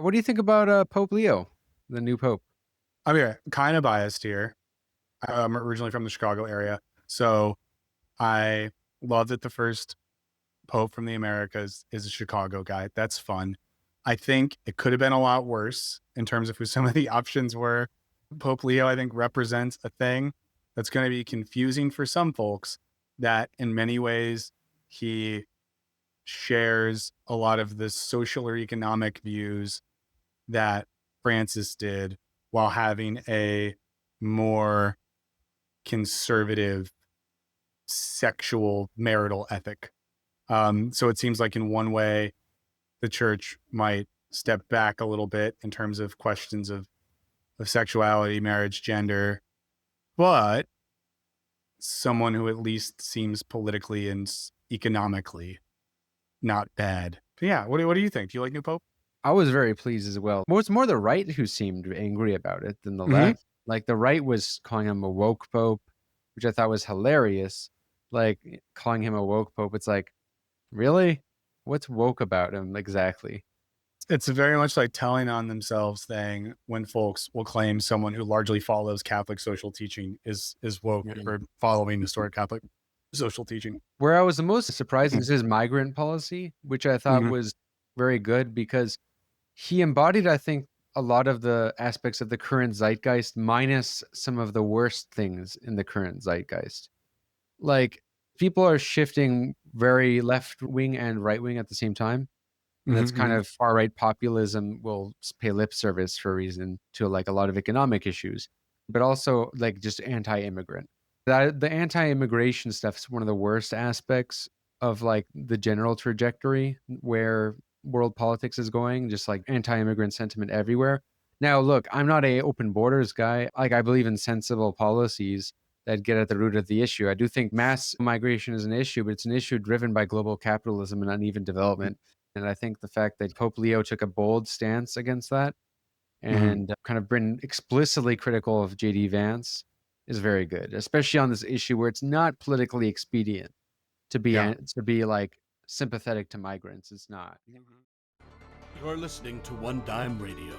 What do you think about Pope Leo, the new Pope? I mean, kind of biased here. I'm originally from the Chicago area, so I love that the first Pope from the Americas is a Chicago guy. That's fun. I think it could have been a lot worse in terms of who some of the options were. Pope Leo, I think, represents a thing that's going to be confusing for some folks, that in many ways he shares a lot of the social or economic views that Francis did, while having a more conservative sexual marital ethic. So it seems like in one way, the church might step back a little bit in terms of questions of sexuality, marriage, gender, but someone who at least seems politically and economically not bad. But yeah, what do you think? Do you like new Pope? I was very pleased as well. Well, it's more the right who seemed angry about it than the Mhm. left. Like the right was calling him a woke Pope, which I thought was hilarious. Like calling him a woke Pope. It's like, really? What's woke about him exactly? It's very much like telling on themselves thing when folks will claim someone who largely follows Catholic social teaching is woke or following historic Catholic social teaching. Where I was the most surprised is his migrant policy, which I thought Mhm. was very good because he embodied, I think, a lot of the aspects of the current zeitgeist minus some of the worst things in the current zeitgeist. Like people are shifting very left wing and right wing at the same time. And that's kind Mhm. of far right populism will pay lip service for a reason to like a lot of economic issues, but also like just anti-immigrant. That the anti-immigration stuff is one of the worst aspects of like the general trajectory where world politics is going, just like anti-immigrant sentiment everywhere. Now, look, I'm not a open borders guy. Like I believe in sensible policies that get at the root of the issue. I do think mass migration is an issue, but it's an issue driven by global capitalism and uneven development. And I think the fact that Pope Leo took a bold stance against that Mhm. and kind of been explicitly critical of JD Vance is very good, especially on this issue where it's not politically expedient to Yeah. be like sympathetic to migrants. It's not. You're listening to One Dime Radio.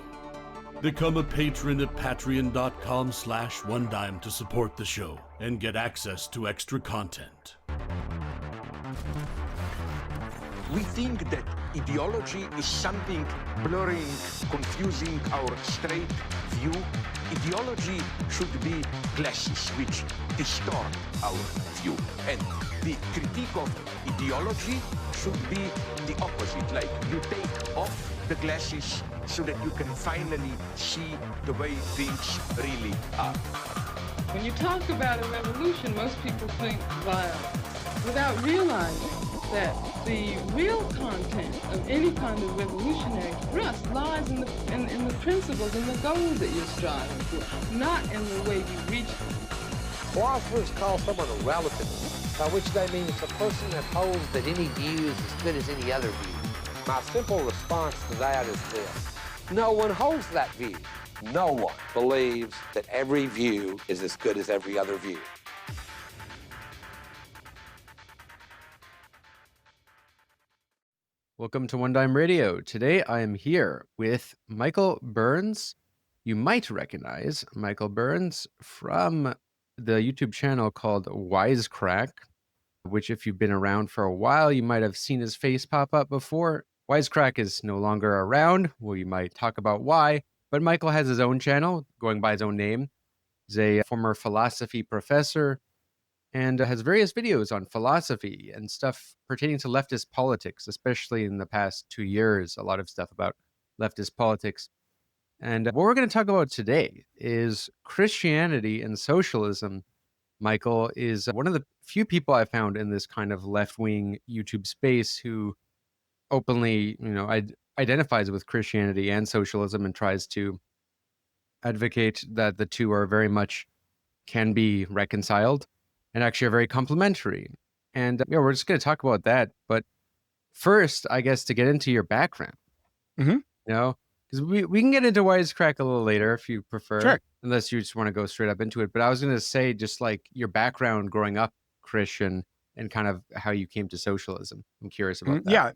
Become a patron at patreon.com/onedime to support the show and get access to extra content. We think that ideology is something blurring, confusing our straight view. Ideology should be glasses which distort our view. And the critique of ideology should be the opposite. Like you take off the glasses so that you can finally see the way things really are. When you talk about a revolution, most people think violence without realizing that the real content of any kind of revolutionary thrust lies in the principles and the goals that you're striving for, not in the way you reach them. Philosophers call someone a relativist, by which they mean it's a person that holds that any view is as good as any other view. My simple response to that is this: no one holds that view. No one believes that every view is as good as every other view. Welcome to One Dime Radio. Today I am here with Michael Burns. You might recognize Michael Burns from the YouTube channel called Wisecrack, which if you've been around for a while, you might have seen his face pop up before. Wisecrack is no longer around. Well, you might talk about why, but Michael has his own channel going by his own name. He's a former philosophy professor and has various videos on philosophy and stuff pertaining to leftist politics, especially in the past 2 years, a lot of stuff about leftist politics. And what we're going to talk about today is Christianity and socialism. Michael is one of the few people I found in this kind of left-wing YouTube space who openly, identifies with Christianity and socialism and tries to advocate that the two are very much can be reconciled and actually are very complementary. And we're just going to talk about that. But first, I guess to get into your background, Mhm. because we can get into Wisecrack a little later if you prefer, Sure. unless you just want to go straight up into it. But I was going to say just like your background growing up Christian and kind of how you came to socialism. I'm curious about that. Yeah.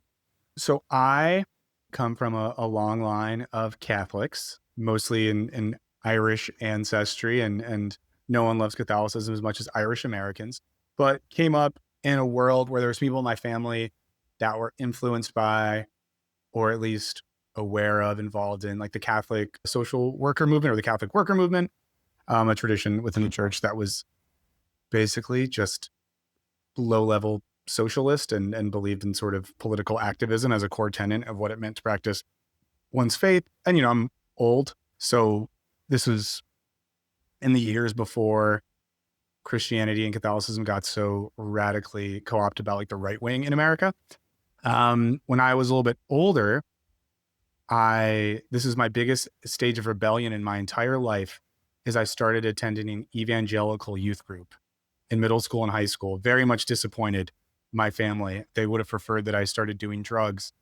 So I come from a long line of Catholics, mostly in Irish ancestry, and no one loves Catholicism as much as Irish Americans, but came up in a world where there was people in my family that were influenced by, or at least aware of, involved in like the Catholic social worker movement or the Catholic worker movement, a tradition within the church that was basically just low level socialist and believed in sort of political activism as a core tenet of what it meant to practice one's faith. And, you know, I'm old, so this was in the years before Christianity and Catholicism got so radically co-opted by like the right wing in America. When I was a little bit older, this is my biggest stage of rebellion in my entire life, is I started attending an evangelical youth group in middle school and high school. Very much disappointed my family. They would have preferred that I started doing drugs,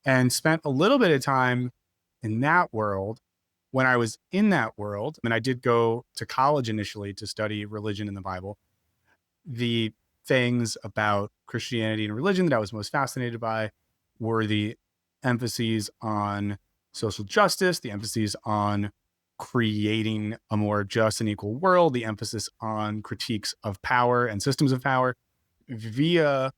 and spent a little bit of time in that world. When I was in that world, and I did go to college initially to study religion and the Bible, the things about Christianity and religion that I was most fascinated by were the emphases on social justice, the emphases on creating a more just and equal world, the emphasis on critiques of power and systems of power. Via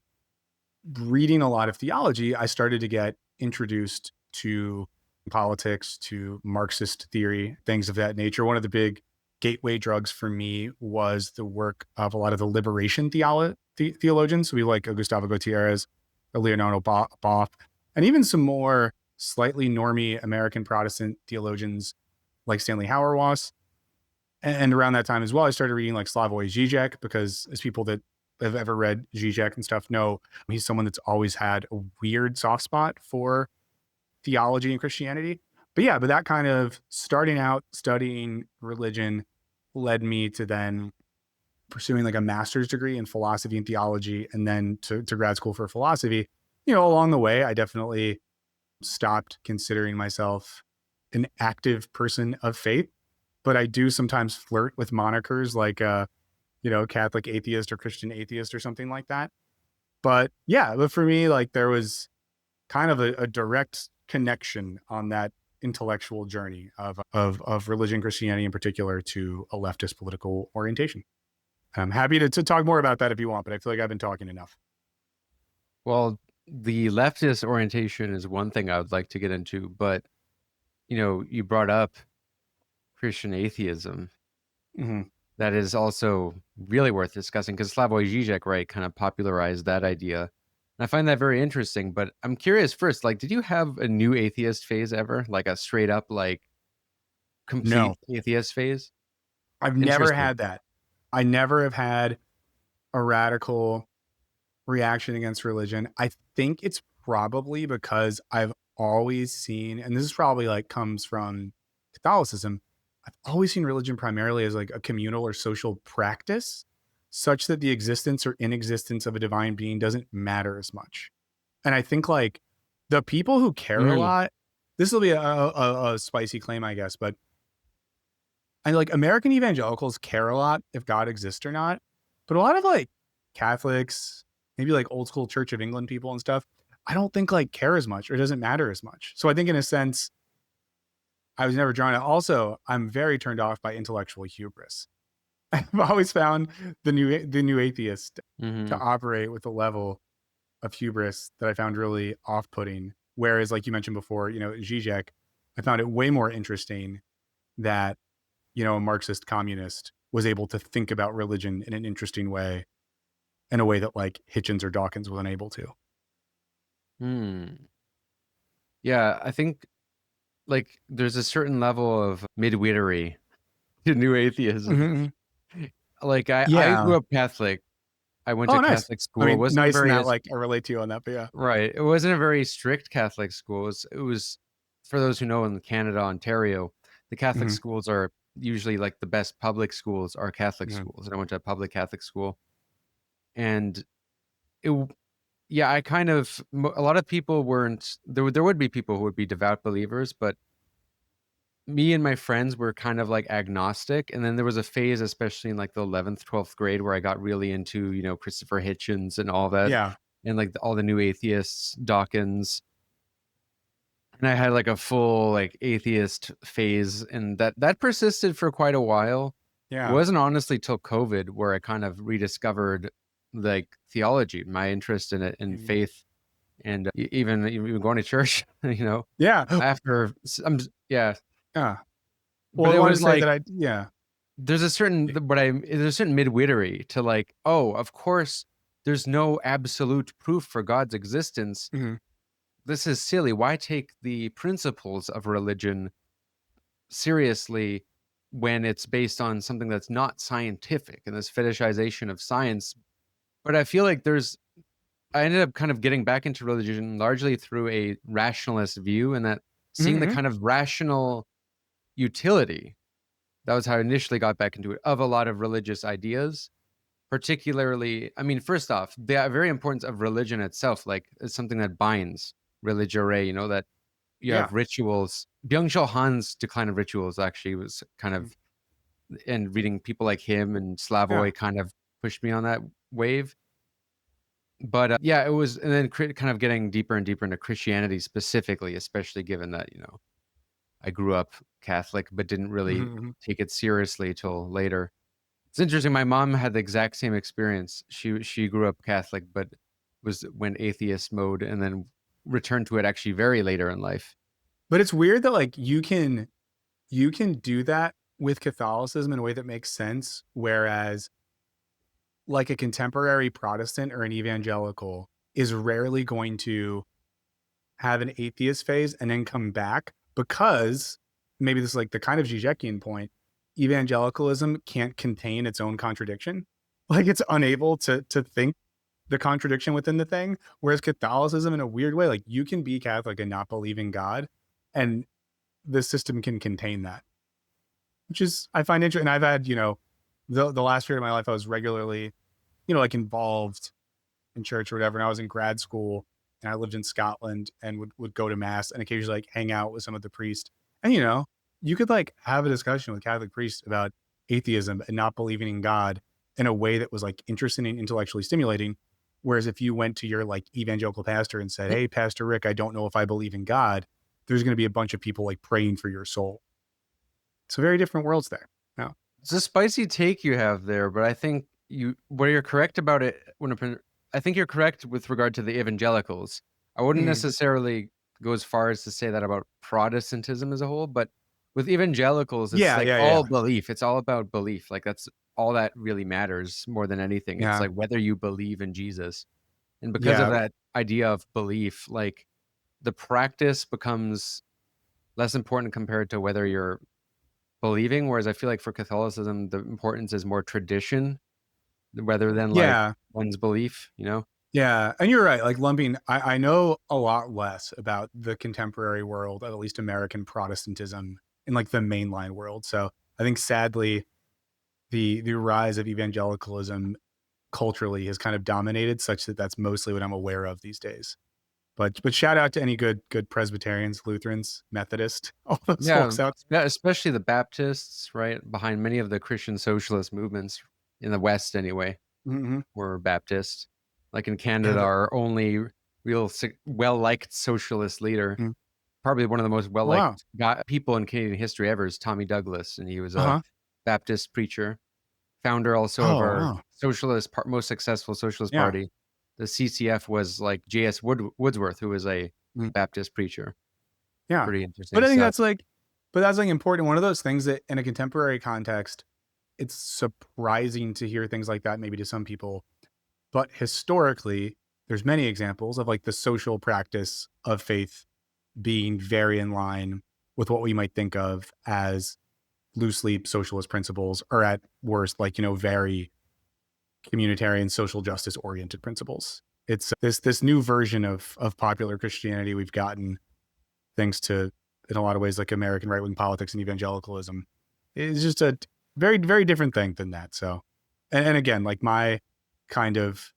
reading a lot of theology, I started to get introduced to politics, to Marxist theory, things of that nature. One of the big gateway drugs for me was the work of a lot of the liberation theologians. So we like Gustavo Gutierrez, Leonardo Boff, and even some more slightly normie American Protestant theologians like Stanley Hauerwas. And around that time as well, I started reading like Slavoj Žižek, because as people that have ever read Žižek and stuff know, he's someone that's always had a weird soft spot for theology and Christianity. But that kind of starting out studying religion led me to then pursuing like a master's degree in philosophy and theology, and then to grad school for philosophy. You know, along the way, I definitely stopped considering myself an active person of faith, but I do sometimes flirt with monikers like, Catholic atheist or Christian atheist or something like that. But for me, like there was kind of a direct connection on that intellectual journey of religion, Christianity in particular, to a leftist political orientation. I'm happy to talk more about that if you want, but I feel like I've been talking enough. Well, the leftist orientation is one thing I would like to get into, but you brought up Christian atheism. Mm-hmm. That is also really worth discussing, because Slavoj Žižek, right, kind of popularized that idea. And I find that very interesting, but I'm curious first, like, did you have a new atheist phase ever? Like a straight up, like, complete atheist phase? I've never had that. I never have had a radical reaction against religion. I think it's probably because I've always seen, and this is probably like comes from Catholicism, I've always seen religion primarily as like a communal or social practice, such that the existence or inexistence of a divine being doesn't matter as much. And I think like the people who care a lot, this will be a spicy claim, I guess, but I like American evangelicals care a lot if God exists or not. But a lot of like Catholics, maybe like old school Church of England people and stuff, I don't think like care as much, or it doesn't matter as much. So I think in a sense, I was never drawn to. Also, I'm very turned off by intellectual hubris. I've always found the new atheist to operate with a level of hubris that I found really off-putting. Whereas, like you mentioned before, Žižek, I found it way more interesting that, a Marxist communist was able to think about religion in an interesting way, in a way that like Hitchens or Dawkins was unable to. Yeah, I think like there's a certain level of midwittery to new atheism. Like I grew up Catholic. I went to Catholic school. I mean, it wasn't nice very and that, like I relate to you on that, but yeah. Right. It wasn't a very strict Catholic school. It was for those who know, in Canada, Ontario, the Catholic schools are usually like the best public schools are Catholic schools. And I went to a public Catholic school. And I kind of, a lot of people weren't, there would be people who would be devout believers, but me and my friends were kind of like agnostic. And then there was a phase, especially in like the 11th, 12th grade, where I got really into, Christopher Hitchens and all that. Yeah. And like all the new atheists, Dawkins. And I had like a full like atheist phase, and that persisted for quite a while. It Yeah. wasn't honestly till COVID where I kind of rediscovered like theology, my interest in it, and faith, and even going to church, you know, Yeah. after yeah. Yeah. But Well, I it wanted to was say like that yeah. there's a certain midwittery to like, oh, of course there's no absolute proof for God's existence. Mhm. This is silly. Why take the principles of religion seriously when it's based on something that's not scientific and this fetishization of science? But I feel like I ended up kind of getting back into religion largely through a rationalist view, and that seeing the Mhm. kind of rational utility. That was how I initially got back into it, of a lot of religious ideas. Particularly, I mean, first off, the very importance of religion itself, like, is something that binds religiore, you know, that you Yeah. have rituals. Byung-Chul Han's Decline of Rituals actually was kind Mm. of, and reading people like him and Yeah. Slavoj kind of pushed me on that wave. But yeah, it was, and then kind of getting deeper and deeper into Christianity specifically, especially given that, you know, I grew up Catholic, but didn't really Mhm. take it seriously till later. It's interesting. My mom had the exact same experience. She grew up Catholic, but went atheist mode, and then returned to it actually very later in life. But it's weird that like you can do that with Catholicism in a way that makes sense, whereas like a contemporary Protestant or an evangelical is rarely going to have an atheist phase and then come back, because maybe this is like the kind of Zizekian point, evangelicalism can't contain its own contradiction. Like it's unable to think the contradiction within the thing. Whereas Catholicism, in a weird way, like you can be Catholic and not believe in God, and the system can contain that, which is, I find interesting. And I've had, the last period of my life, I was regularly, like involved in church or whatever. And I was in grad school and I lived in Scotland and would go to mass and occasionally like hang out with some of the priests. And, you could like have a discussion with Catholic priests about atheism and not believing in God in a way that was like interesting and intellectually stimulating. Whereas if you went to your like evangelical pastor and said, "Hey, Pastor Rick, I don't know if I believe in God," there's going to be a bunch of people like praying for your soul. So very different worlds there. No. It's a spicy take you have there, but I think where you're correct about it, I think you're correct with regard to the evangelicals. I wouldn't Mhm. necessarily go as far as to say that about Protestantism as a whole, but with evangelicals, it's Yeah, like yeah, yeah. all belief. It's all about belief. Like that's all that really matters more than anything. It's Yeah. like whether you believe in Jesus. And because of Yeah. that idea of belief, like the practice becomes less important compared to whether you're believing. Whereas I feel like for Catholicism, the importance is more tradition rather than like Yeah. one's belief, you know? Yeah. And you're right. Like lumping, I know a lot less about the contemporary world, at least American Protestantism, in like the mainline world. So I think sadly, the rise of evangelicalism culturally has kind of dominated, such that that's mostly what I'm aware of these days. But shout out to any good Presbyterians, Lutherans, Methodists, all those Yeah, folks out yeah, especially the Baptists, right? Behind many of the Christian socialist movements in the West anyway, there. Mm-hmm. were Baptists. Like in Yeah. Canada, our only real well-liked socialist leader, Mm. probably one of the most Wow. well-liked people in Canadian history ever, is Tommy Douglas, and he was a Uh-huh. Baptist preacher, founder also of Oh, our wow. most successful socialist Yeah. party. The CCF was like J.S. Woodsworth, who was a Mm. Baptist preacher. Yeah. Pretty interesting But I think stuff. that's like important. One of those things that in a contemporary context, it's surprising to hear things like that, maybe to some people. But historically, there's many examples of like the social practice of faith being very in line with what we might think of as loosely socialist principles, or at worst, like, very communitarian, social justice oriented principles. It's this new version of popular Christianity we've gotten, thanks to, in a lot of ways, like American right wing politics and evangelicalism. It's just a very, very different thing than that. So, and again, like my kind of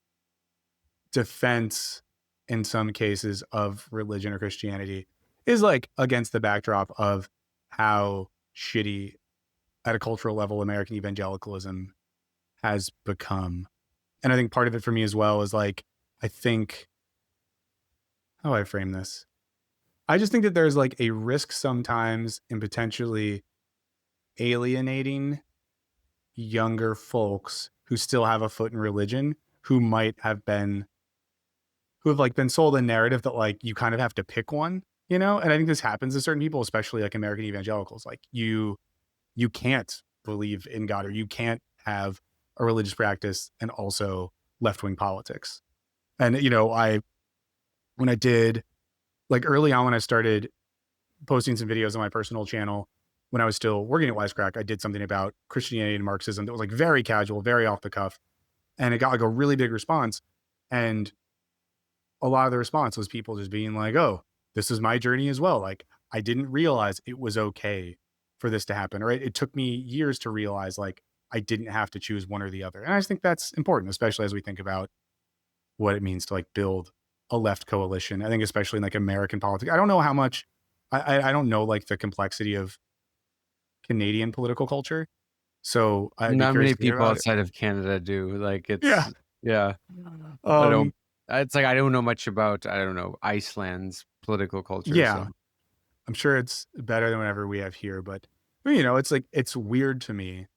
defense in some cases of religion or Christianity is like against the backdrop of how shitty at a cultural level American evangelicalism has become. And I think part of it for me as well is like, I think, how do I frame this? I just think that there's like a risk sometimes in potentially alienating younger folks who still have a foot in religion, who have like been sold a narrative that like you kind of have to pick one, you know? And I think this happens to certain people, especially like American evangelicals. Like you can't believe in God, or you can't have a religious practice and also left-wing politics. And, you know, when I did, like early on when I started posting some videos on my personal channel, when I was still working at Wisecrack, I did something about Christianity and Marxism that was like very casual, very off the cuff. And it got like a really big response. And a lot of the response was people just being like, oh, this is my journey as well. Like, I didn't realize it was okay for this to happen. Or it took me years to realize like I didn't have to choose one or the other. And I just think that's important, especially as we think about what it means to like build a left coalition. I think especially in like American politics. I don't know how much, I don't know like the complexity of Canadian political culture. So I'd be Not curious many to hear people about it. outside of Canada do. Like Yeah. yeah. I don't. Um, It's like I don't know much about Iceland's political culture. yeah. So I'm sure it's better than whatever we have here, but you know, it's like, it's weird to me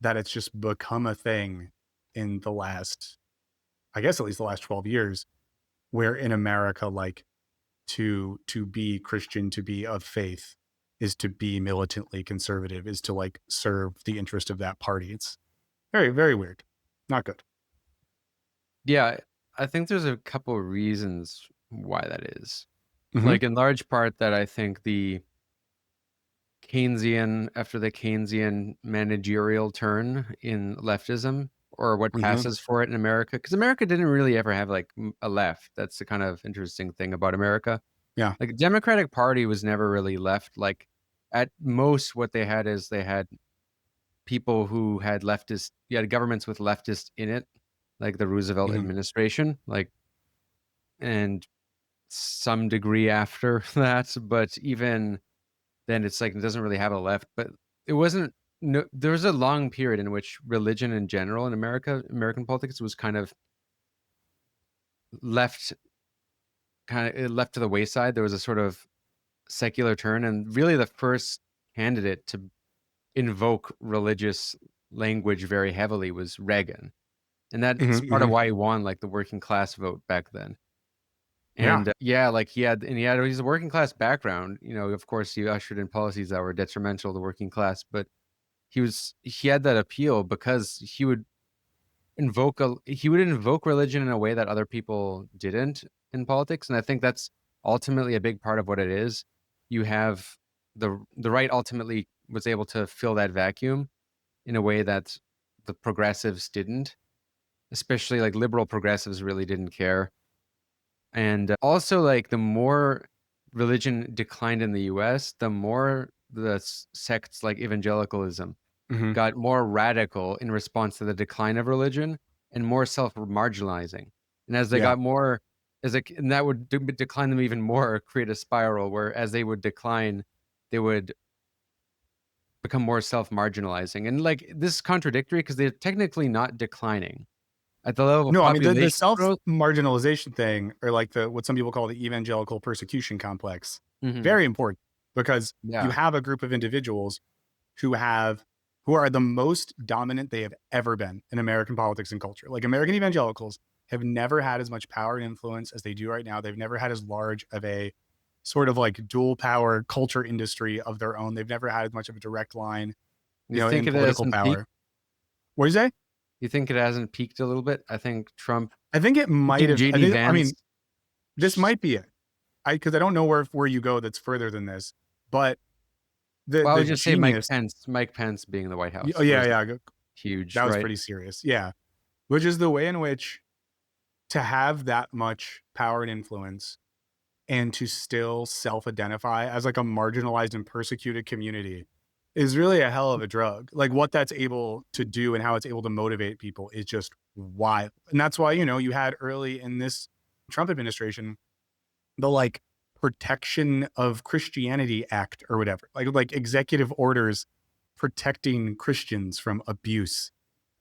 that it's just become a thing in the last, I guess at least the last 12 years, where in America, like to be Christian, to be of faith is to be militantly conservative, is to like serve the interest of that party. It's very, very weird. Not good. yeah, I think there's a couple of reasons why that is. Mhm. Like in large part that I think after the Keynesian managerial turn in leftism, or what Mhm. passes for it in America, because America didn't really ever have like a left. That's the kind of interesting thing about America. Yeah. Like Democratic Party was never really left. Like at most what they had is they had people who had leftist, you had governments with leftist in it, like the Roosevelt Mhm. administration, like, and some degree after that. But even then it's like it doesn't really have a left. But it wasn't, no, there was a long period in which religion in general in American politics was kind of left left to the wayside. There was a sort of secular turn, and really the first candidate to invoke religious language very heavily was Reagan. And that's Mhm. part of Mhm. why he won like the working class vote back then. Yeah. And yeah, like he's a working class background. You know, of course, he ushered in policies that were detrimental to the working class, but he had that appeal because he would invoke religion in a way that other people didn't in politics. And I think that's ultimately a big part of what it is. You have the right ultimately was able to fill that vacuum in a way that the progressives didn't, especially like liberal progressives really didn't care. And also, like, the more religion declined in the US, the more the sects like evangelicalism Mhm. got more radical in response to the decline of religion and more self-marginalizing. And as they Yeah. got more, and that would decline them even more, create a spiral where as they would decline, they would become more self-marginalizing. And like this is contradictory because they're technically not declining at the level of No, I mean the population self growth. marginalization thing, or like what some people call the evangelical persecution complex, Mhm. very important, because you Yeah. have a group of individuals who are the most dominant they have ever been in American politics and culture. Like American evangelicals have never had as much power and influence as they do right now. They've never had as large of a sort of like dual power culture industry of their own. They've never had as much of a direct line, You think in it political hasn't peaked? power. What do you say? You think it hasn't peaked a little bit? I think Trump I think it might picking have. JD I mean, Vance. this might be it. Because I don't know where you go that's further than this, but Well, I the would just say genius. Mike Pence being the White Oh House yeah, was yeah, huge, that was right? pretty serious. Yeah, which is the way in which to have that much power and influence and to still self-identify as like a marginalized and persecuted community is really a hell of a drug. Like what that's able to do and how it's able to motivate people is just wild. And that's why, you had early in this Trump administration the like Protection of Christianity Act or whatever, like executive orders protecting Christians from abuse,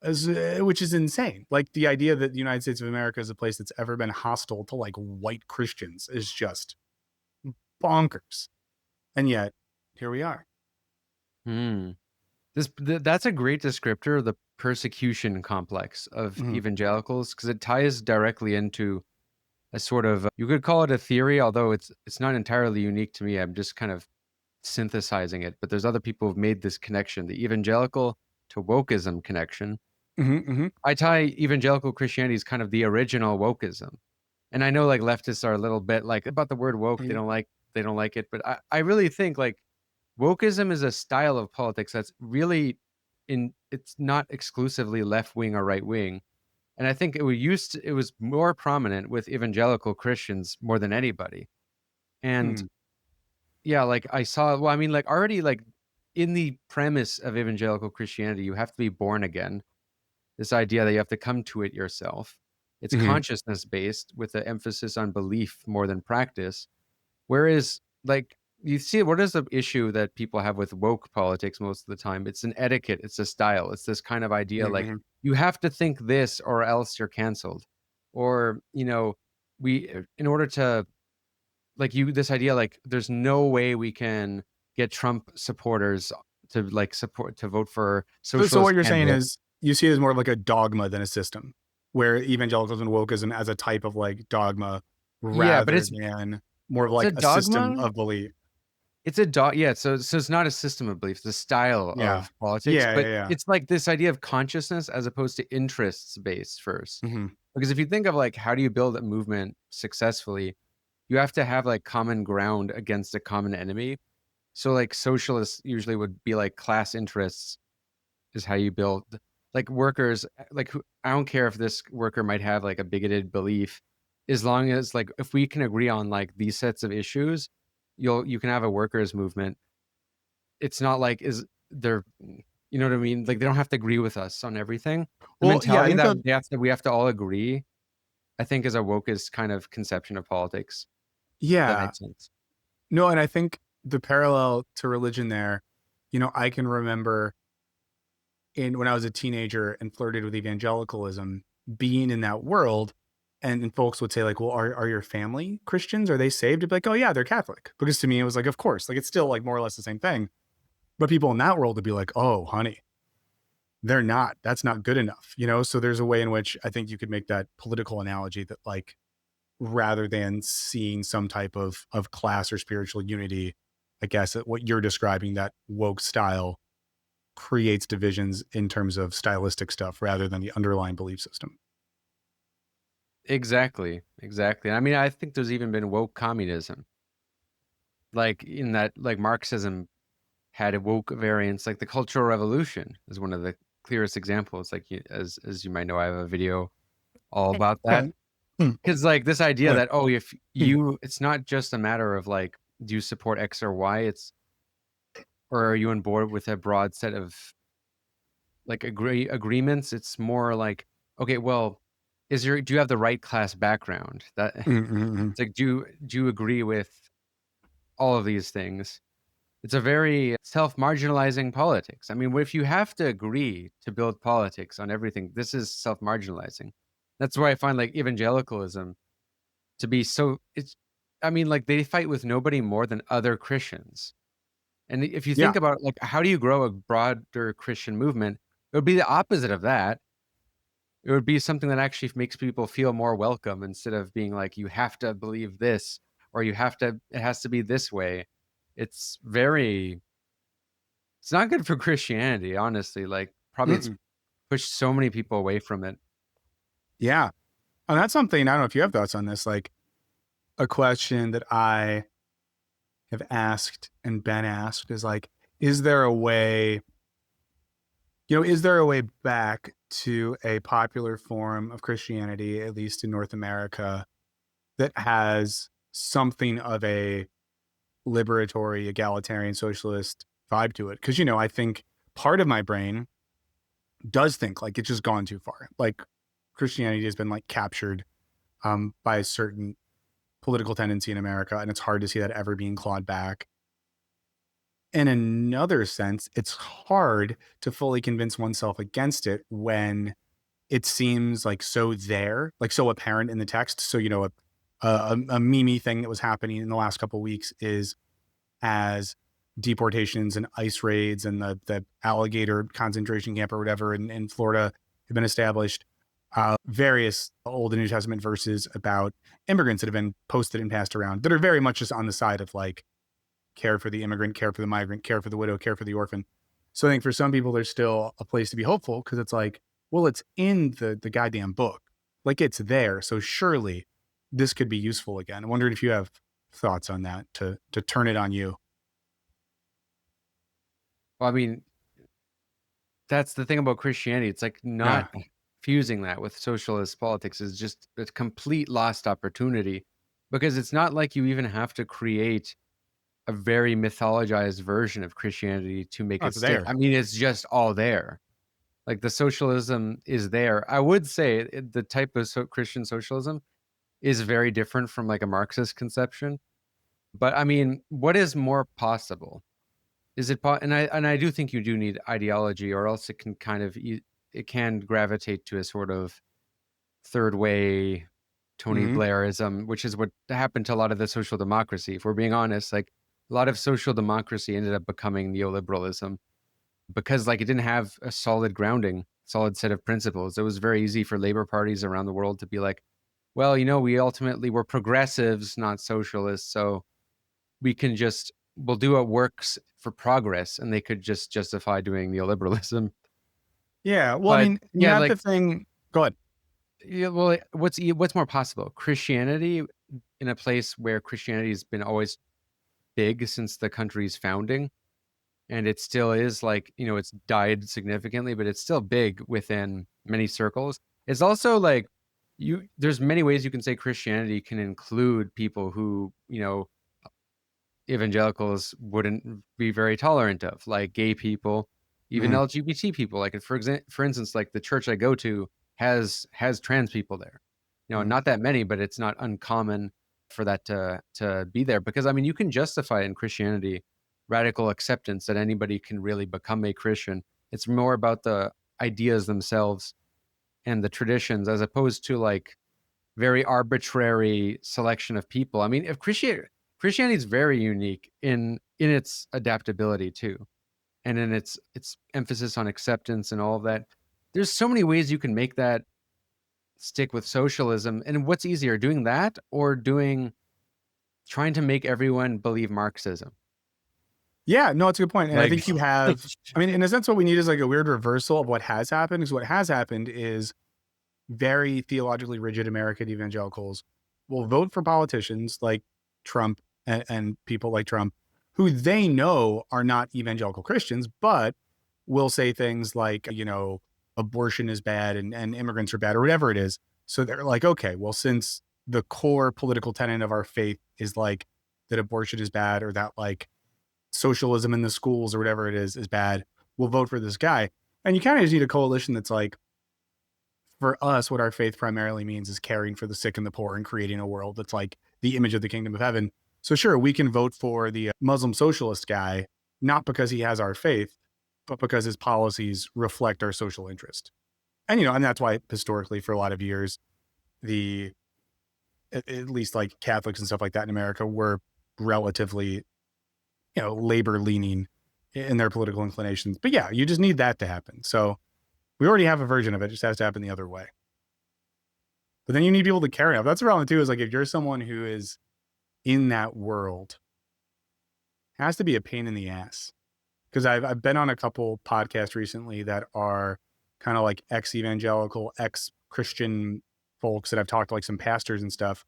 which is insane. Like the idea that the United States of America is a place that's ever been hostile to like white Christians is just bonkers. And yet, here we are. Hmm. That's a great descriptor of the persecution complex of evangelicals, because it ties directly into a sort of, you could call it a theory, although it's not entirely unique to me. I'm just kind of synthesizing it, but there's other people who've made this connection, the evangelical to wokeism connection. I tie evangelical Christianity as kind of the original wokeism. And I know like leftists are a little bit like about the word woke, they don't like it, but I really think like wokeism is a style of politics that's really it's not exclusively left wing or right wing. And I think it was more prominent with evangelical Christians more than anybody. And yeah, like I saw, well, I mean, like already like in the premise of evangelical Christianity, you have to be born again. This idea that you have to come to it yourself. It's consciousness based with an emphasis on belief more than practice. Whereas, like, you see, what is the issue that people have with woke politics most of the time? It's an etiquette, it's a style, it's this kind of idea like you have to think this or else you're canceled. Or, you know, in order to, like, this idea, like, there's no way we can get Trump supporters to, like, to vote for socialist So what you're saying candidates. is you see it as more of like a dogma than a system, where evangelicalism and wokeism as a type of like dogma Yeah, but rather than more of it's a like a system dogma. of belief. It's a yeah, so it's not a system of belief, it's a style Yeah. of politics, but Yeah. it's like this idea of consciousness as opposed to interests based first. Because if you think of like how do you build a movement successfully, you have to have like common ground against a common enemy. So like socialists usually would be like class interests is how you build like workers, like I don't care if this worker might have like a bigoted belief, as long as like if we can agree on like these sets of issues, you can have a workers movement. It's not like you know what I mean? Like they don't have to agree with us on everything. The Well, yeah, I mentality think that that we have to all agree, I think is a wokist kind of conception of politics. If that yeah. makes sense. No, and I think the parallel to religion there, I can remember when I was a teenager and flirted with evangelicalism, being in that world, and folks would say like, well, are your family Christians? Are they saved? I'd be like, oh yeah, they're Catholic. Because to me, it was like, of course, like it's still like more or less the same thing. But people in that world would be like, oh, honey, they're not. That's not good enough. So there's a way in which I think you could make that political analogy that like, rather than seeing some type of class or spiritual unity, I guess what you're describing, that woke style creates divisions in terms of stylistic stuff rather than the underlying belief system. Exactly. I mean, I think there's even been woke communism. Like in that, like Marxism had a woke variance, like the Cultural Revolution is one of the clearest examples. Like as you might know, I have a video all about that. Because like this idea that if it's not just a matter of like, do you support X or Y? Or are you on board with a broad set of like agreements? It's more like, okay, well, do you have the right class background? That it's like, do you agree with all of these things? It's a very self-marginalizing politics. I mean, if you have to agree to build politics on everything, this is self-marginalizing. That's why I find like evangelicalism to be I mean, like they fight with nobody more than other Christians. And if you think about like, how do you grow a broader Christian movement? It would be the opposite of that. It would be something that actually makes people feel more welcome instead of being like, you have to believe this or it has to be this way. It's not good for Christianity, honestly. Like probably it's pushed so many people away from it. Yeah. And that's something, I don't know if you have thoughts on this, like a question that I have asked and been asked is like, is there a way back to a popular form of Christianity, at least in North America, that has something of a liberatory, egalitarian, socialist vibe to it? Because, I think part of my brain does think like it's just gone too far. Like Christianity has been like captured by a certain political tendency in America, and it's hard to see that ever being clawed back. In another sense, it's hard to fully convince oneself against it when it seems like so apparent in the text. So, a meme thing that was happening in the last couple of weeks is as deportations and ICE raids and the alligator concentration camp or whatever in Florida have been established, various Old and New Testament verses about immigrants that have been posted and passed around that are very much just on the side of like care for the immigrant, care for the migrant, care for the widow, care for the orphan. So I think for some people, there's still a place to be hopeful because it's like, well, it's in the goddamn book. Like it's there. So surely this could be useful again. I'm wondering if you have thoughts on that to turn it on you. Well, I mean, that's the thing about Christianity. It's like not fusing that with socialist politics is just a complete lost opportunity, because it's not like you even have to create a very mythologized version of Christianity to make it stick. there. I mean, it's just all there. Like the socialism is there. I would say the type of Christian socialism is very different from like a Marxist conception. But I mean, what is more possible? Is it and I do think you do need ideology, or else it can kind of it can gravitate to a sort of third way Tony Blairism, which is what happened to a lot of the social democracy. If we're being honest, like a lot of social democracy ended up becoming neoliberalism because like it didn't have a solid grounding, solid set of principles. It was very easy for labor parties around the world to be like, well, you know, we ultimately were progressives, not socialists, so we can just we'll do what works for progress, and they could just justify doing neoliberalism. Yeah, well, I mean, you have the thing. Go ahead. Yeah, well, what's more possible? Christianity in a place where Christianity has been always big since the country's founding, and it still is, like, you know, it's died significantly, but it's still big within many circles. It's also like there's many ways you can say Christianity can include people who, you know, evangelicals wouldn't be very tolerant of, like gay people, even LGBT people. Like, for instance, like the church I go to has trans people there. You know, not that many, but it's not uncommon for that to be there, because I mean, you can justify in Christianity radical acceptance that anybody can really become a Christian. It's more about the ideas themselves and the traditions, as opposed to like very arbitrary selection of people. I mean, if Christianity is very unique in its adaptability too, and in its emphasis on acceptance and all of that. There's so many ways you can make that stick with socialism. And what's easier, doing that or trying to make everyone believe Marxism? Yeah, no, it's a good point. And I think you have, I mean, in a sense, what we need is like a weird reversal of what has happened. Because what has happened is very theologically rigid American evangelicals will vote for politicians like Trump and people like Trump, who they know are not evangelical Christians, but will say things like, you know, abortion is bad and immigrants are bad or whatever it is. So they're like, okay, well, since the core political tenet of our faith is like that abortion is bad, or that like socialism in the schools or whatever it is bad, we'll vote for this guy. And you kind of just need a coalition that's like, for us, what our faith primarily means is caring for the sick and the poor and creating a world that's like the image of the kingdom of heaven. So sure, we can vote for the Muslim socialist guy, not because he has our faith, but because his policies reflect our social interest. And, you know, and that's why historically for a lot of years, at least like Catholics and stuff like that in America were relatively, you know, labor leaning in their political inclinations. But yeah, you just need that to happen. So we already have a version of it. It just has to happen the other way. But then you need people to carry it. That's the problem too, is like, if you're someone who is in that world, it has to be a pain in the ass. Because I've been on a couple podcasts recently that are kind of like ex-evangelical, ex-Christian folks that I've talked to, like some pastors and stuff.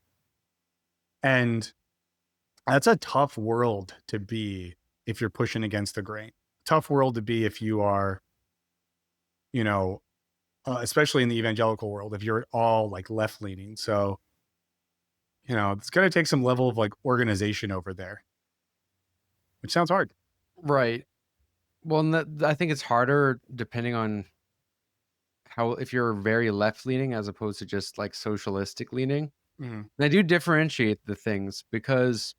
And that's a tough world to be if you're pushing against the grain. Tough world to be if you are, you know, especially in the evangelical world, if you're all like left-leaning. So, you know, it's going to take some level of like organization over there, which sounds hard. Right. Well, I think it's harder depending on if you're very left-leaning as opposed to just like socialistic leaning. And I do differentiate the things, because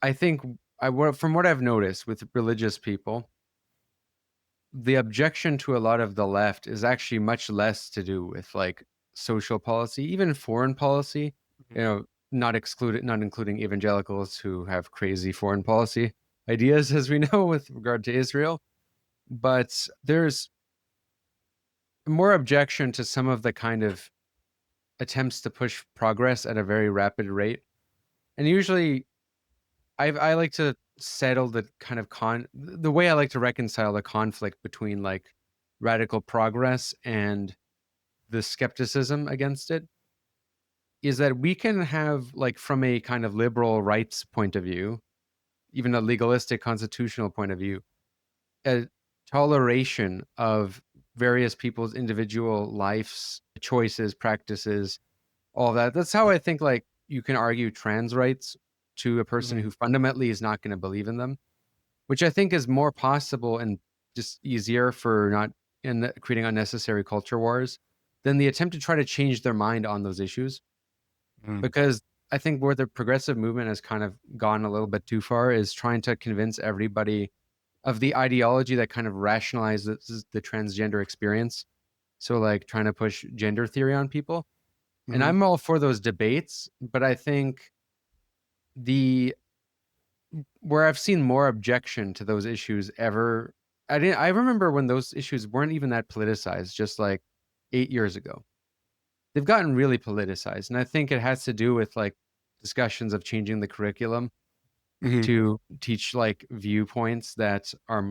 I think from what I've noticed with religious people, the objection to a lot of the left is actually much less to do with like social policy, even foreign policy, not including evangelicals who have crazy foreign policy ideas, as we know, with regard to Israel. But there's more objection to some of the kind of attempts to push progress at a very rapid rate. And usually I like to settle the kind of the way I like to reconcile the conflict between like radical progress and the skepticism against it is that we can have, like, from a kind of liberal rights point of view, even a legalistic constitutional point of view, a toleration of various people's individual lives, choices, practices, all that. That's how I think, like, you can argue trans rights to a person who fundamentally is not going to believe in them, which I think is more possible and just easier for not in creating unnecessary culture wars than the attempt to try to change their mind on those issues. Because I think where the progressive movement has kind of gone a little bit too far is trying to convince everybody of the ideology that kind of rationalizes the transgender experience. So, like, trying to push gender theory on people. And I'm all for those debates, but I think where I've seen more objection to those issues ever, I remember when those issues weren't even that politicized, just like 8 years ago. They've gotten really politicized, and I think it has to do with, like, discussions of changing the curriculum to teach, like, viewpoints that are,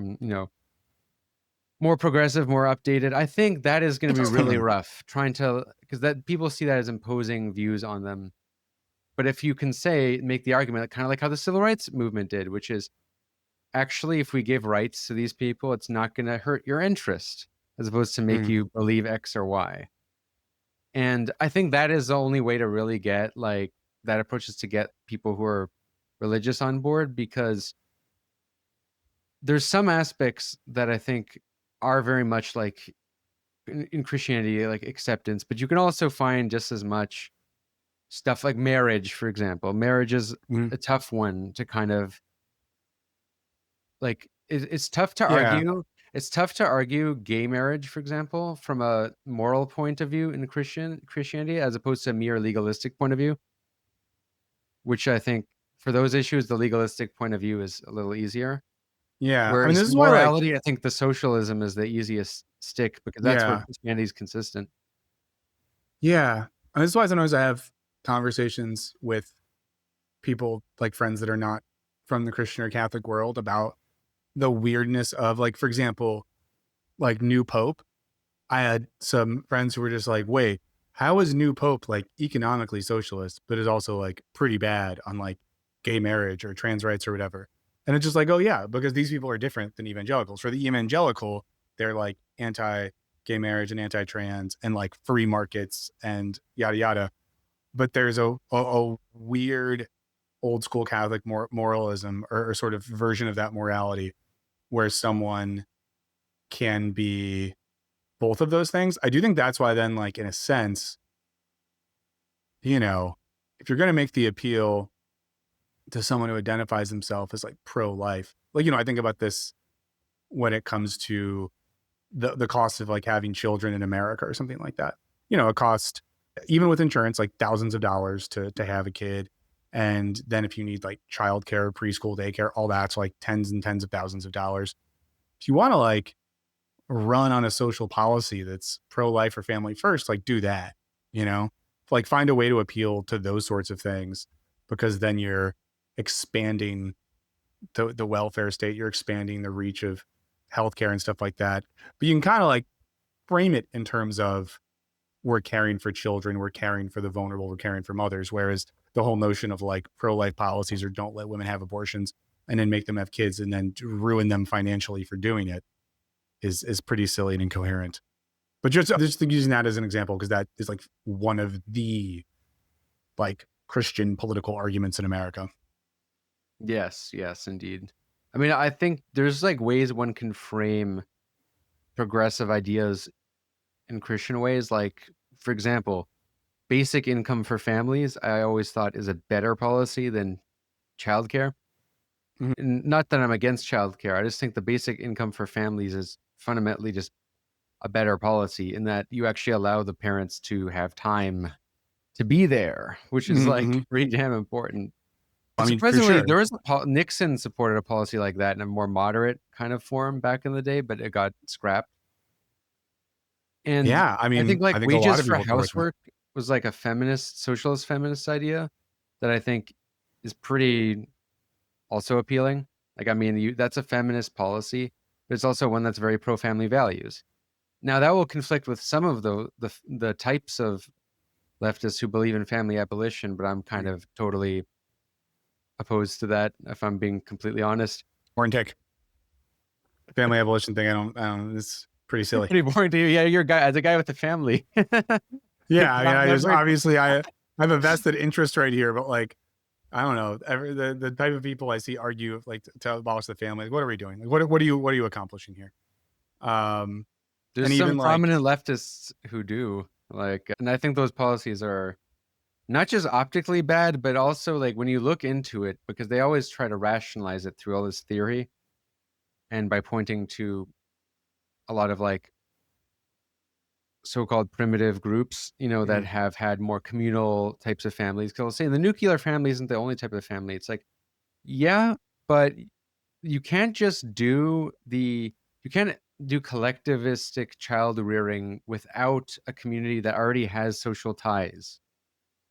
more progressive, more updated. I think that is gonna be really rough, because that people see that as imposing views on them. But if you can make the argument, kinda like how the civil rights movement did, which is, actually, if we give rights to these people, it's not gonna hurt your interest, as opposed to make you believe X or Y. And I think that is the only way to really get, like, that approach is to get people who are religious on board, because there's some aspects that I think are very much like in Christianity, like acceptance, but you can also find just as much stuff like marriage, for example. Marriage is a tough one to kind of like, it's tough to argue. It's tough to argue gay marriage, for example, from a moral point of view in Christianity, as opposed to a mere legalistic point of view, which I think for those issues, the legalistic point of view is a little easier. Yeah. I mean, Whereas this is why, like, morality, I think the socialism is the easiest stick, because that's where Christianity is consistent. Yeah. And this is why sometimes I have conversations with people, like friends that are not from the Christian or Catholic world, about the weirdness of, like, for example, like, new Pope. I had some friends who were just like, wait, how is new Pope, like, economically socialist, but is also, like, pretty bad on, like, gay marriage or trans rights or whatever? And it's just like, oh yeah, because these people are different than evangelicals. For the evangelical, they're like anti-gay marriage and anti-trans and like free markets and yada yada. But there's a weird old school Catholic moralism or sort of version of that morality where someone can be both of those things. I do think that's why then, like, in a sense, if you're going to make the appeal to someone who identifies himself as like pro-life, like, I think about this when it comes to the cost of like having children in America or something like that. It costs, even with insurance, like thousands of dollars to have a kid. And then if you need like childcare, preschool, daycare, all that's like tens and tens of thousands of dollars. If you want to like run on a social policy that's pro-life or family first, like do that, like find a way to appeal to those sorts of things, because then you're expanding the welfare state, you're expanding the reach of healthcare and stuff like that. But you can kind of like frame it in terms of, we're caring for children, we're caring for the vulnerable, we're caring for mothers. Whereas the whole notion of like pro-life policies or don't let women have abortions and then make them have kids and then ruin them financially for doing it is pretty silly and incoherent. But just using that as an example, because that is like one of the like Christian political arguments in America. Yes, indeed. I mean, I think there's like ways one can frame progressive ideas in Christian ways. Like, for example, basic income for families, I always thought is a better policy than childcare. And not that I'm against childcare. I just think the basic income for families is fundamentally just a better policy in that you actually allow the parents to have time to be there, which is like pretty damn important. I mean, for Surprisingly, sure. there was Nixon supported a policy like that in a more moderate kind of form back in the day, but it got scrapped. And Yeah, I mean, think like I think a lot wages of for people support that. housework was like a socialist feminist idea that I think is pretty also appealing. Like, I mean, that's a feminist policy, but it's also one that's very pro-family values. Now, that will conflict with some of the types of leftists who believe in family abolition, but I'm kind of totally opposed to that, if I'm being completely honest. Boring take. Family abolition thing, I don't. It's pretty silly. Pretty boring to you. Yeah, you're a guy, as a guy with a family. Yeah, I mean, I just obviously I have a vested interest right here, but like, I don't know. The type of people I see argue like to abolish the family. Like, what are we doing? Like, what are you accomplishing here? There's and some even, like- prominent leftists who do, like, and I think those policies are not just optically bad, but also like when you look into it, because they always try to rationalize it through all this theory and by pointing to a lot of like so-called primitive groups, that have had more communal types of families. Because I'll say the nuclear family isn't the only type of family. It's like, yeah, but you can't just do collectivistic child rearing without a community that already has social ties.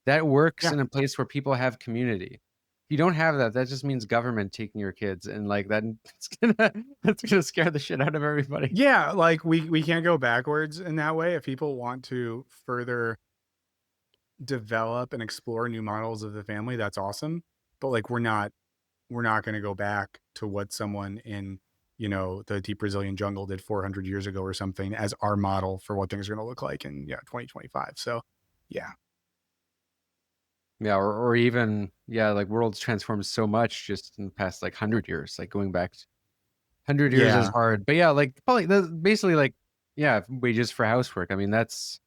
That works in a place where people have community. If you don't have that, that just means government taking your kids, and like that's gonna scare the shit out of everybody. Yeah, like we can't go backwards in that way. If people want to further develop and explore new models of the family, that's awesome. But like we're not going to go back to what someone in the deep Brazilian jungle did 400 years ago or something as our model for what things are going to look like in 2025. So yeah. Yeah, or even like worlds transformed so much just in the past like 100 years, like going back 100 years is hard. But yeah, like probably basically like wages for housework. I mean, that's,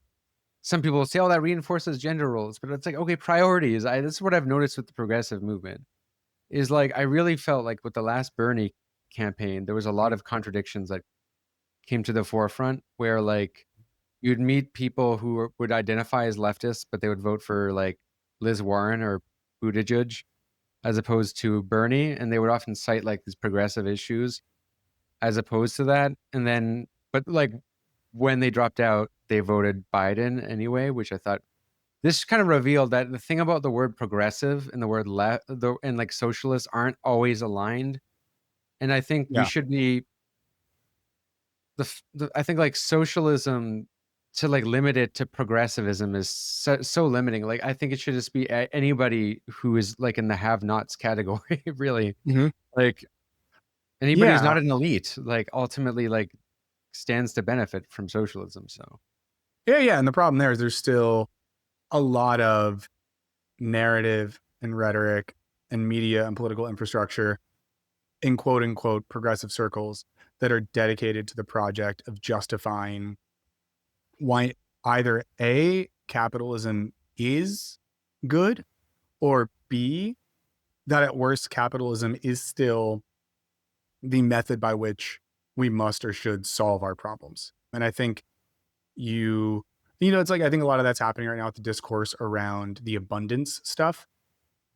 some people say, oh, that reinforces gender roles, but it's like, okay, priorities. This is what I've noticed with the progressive movement is like, I really felt like with the last Bernie campaign, there was a lot of contradictions that came to the forefront where like you'd meet people who would identify as leftists, but they would vote for like Liz Warren or Buttigieg as opposed to Bernie. And they would often cite like these progressive issues as opposed to that. And then, but like when they dropped out, they voted Biden anyway, which I thought this kind of revealed that the thing about the word progressive and the word left and like socialist aren't always aligned. And I think we should be I think like socialism to like limit it to progressivism is so limiting. Like I think it should just be anybody who is like in the have-nots category, really. Like anybody who's not an elite, like ultimately like stands to benefit from socialism. So yeah. And the problem there is there's still a lot of narrative and rhetoric and media and political infrastructure in quote unquote progressive circles that are dedicated to the project of justifying why either A, capitalism is good, or B, that at worst capitalism is still the method by which we must or should solve our problems. And I think it's like, I think a lot of that's happening right now with the discourse around the abundance stuff.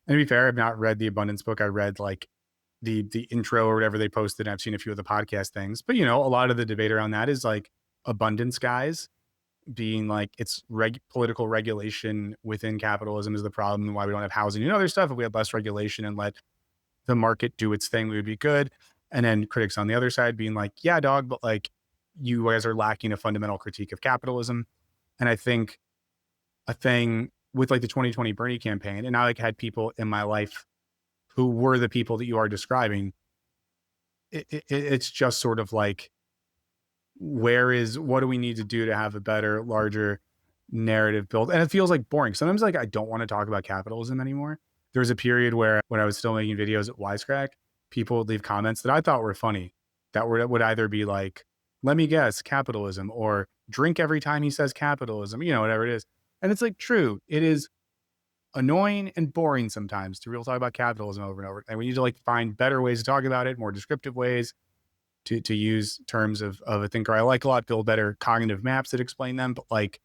And to be fair, I've not read the abundance book. I read like the intro or whatever they posted. I've seen a few of the podcast things, but a lot of the debate around that is like abundance guys being like, it's political regulation within capitalism is the problem and why we don't have housing and other stuff. If we had less regulation and let the market do its thing, we would be good. And then critics on the other side being like, yeah, dog, but like you guys are lacking a fundamental critique of capitalism. And I think a thing with like the 2020 Bernie campaign, and I like had people in my life who were the people that you are describing. It's just sort of like, what do we need to do to have a better, larger narrative built? And it feels like boring. Sometimes like I don't want to talk about capitalism anymore. There was a period where when I was still making videos at Wisecrack, people would leave comments that I thought were funny that would either be like, let me guess, capitalism, or drink every time he says capitalism, whatever it is. And it's like, true, it is annoying and boring sometimes to really talk about capitalism over and over. And we need to like find better ways to talk about it, more descriptive ways. to use terms of a thinker I like a lot, build better cognitive maps that explain them. But like,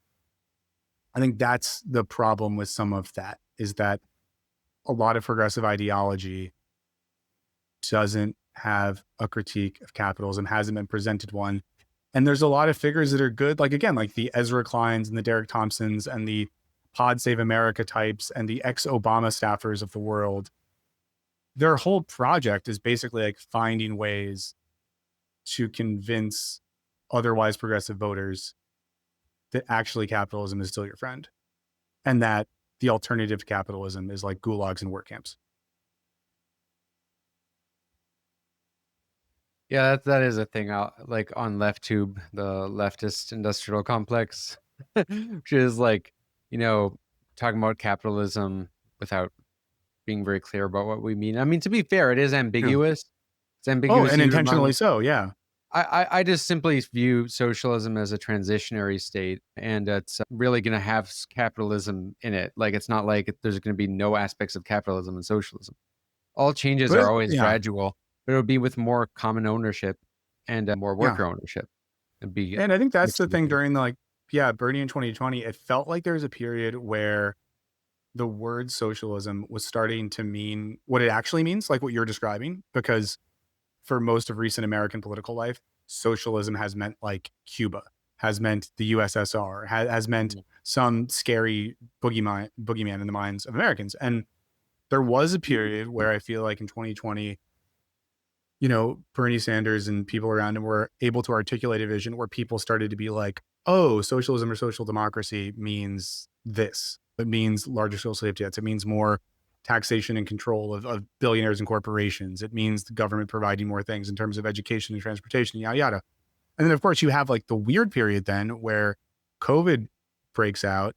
I think that's the problem with some of that, is that a lot of progressive ideology doesn't have a critique of capitalism, hasn't been presented one. And there's a lot of figures that are good, like, again, like the Ezra Kleins and the Derek Thompsons and the Pod Save America types and the ex-Obama staffers of the world. Their whole project is basically like finding ways to convince otherwise progressive voters that actually capitalism is still your friend, and that the alternative to capitalism is like gulags and work camps. Yeah, that is a thing out like on LeftTube, the leftist industrial complex, which is like, talking about capitalism without being very clear about what we mean. I mean, to be fair, it is ambiguous. It's ambiguous. And intentionally so, yeah. I just simply view socialism as a transitionary state, and it's really going to have capitalism in it. Like, it's not like there's going to be no aspects of capitalism and socialism. All changes are always gradual, but it'll be with more common ownership and more worker ownership. And I think that's the thing during the Bernie in 2020, it felt like there was a period where the word socialism was starting to mean what it actually means, like what you're describing, because for most of recent American political life, socialism has meant like Cuba, has meant the USSR, has meant some scary boogeyman in the minds of Americans. And there was a period where I feel like in 2020, Bernie Sanders and people around him were able to articulate a vision where people started to be like, oh, socialism or social democracy means this. It means larger social safety nets. It means more taxation and control of billionaires and corporations. It means the government providing more things in terms of education and transportation, yada, yada. And then, of course, you have like the weird period then where COVID breaks out,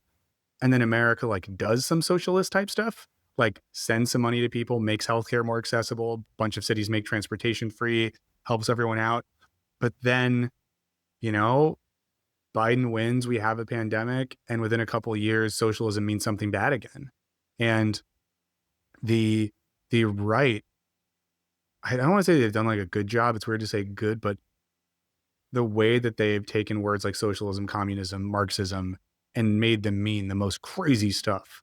and then America like does some socialist type stuff, like sends some money to people, makes healthcare more accessible. A bunch of cities make transportation free, helps everyone out. But then, Biden wins, we have a pandemic, and within a couple of years, socialism means something bad again. And the right, I don't want to say they've done like a good job. It's weird to say good, but the way that they've taken words like socialism, communism, Marxism, and made them mean the most crazy stuff.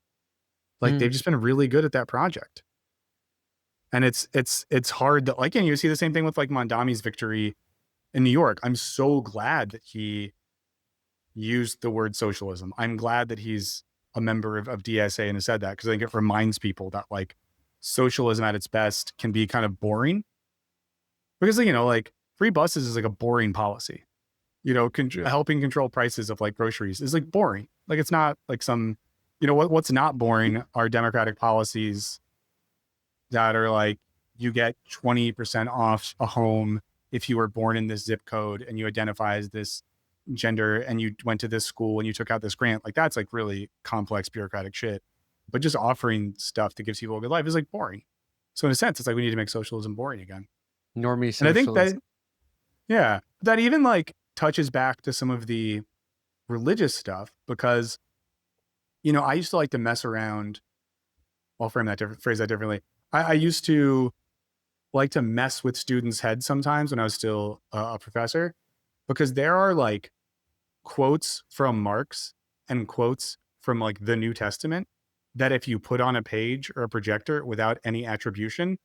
Like they've just been really good at that project. And it's hard that, like, and you see the same thing with like Mondami's victory in New York. I'm so glad that he used the word socialism. I'm glad that he's a member of DSA and has said that, because I think it reminds people that like socialism at its best can be kind of boring, because like free buses is like a boring policy, helping control prices of like groceries is like boring. Like it's not like some, what's not boring are democratic policies that are like, you get 20% off a home if you were born in this zip code and you identify as this gender and you went to this school and you took out this grant. Like that's like really complex bureaucratic shit. But just offering stuff that gives people a good life is like boring. So in a sense, it's like we need to make socialism boring again. Normie socialism. And I think that even like touches back to some of the religious stuff, because, I used to like to mess around. I'll phrase that differently. I used to like to mess with students' heads sometimes when I was still a professor, because there are like quotes from Marx and quotes from like the New Testament that if you put on a page or a projector without any attribution,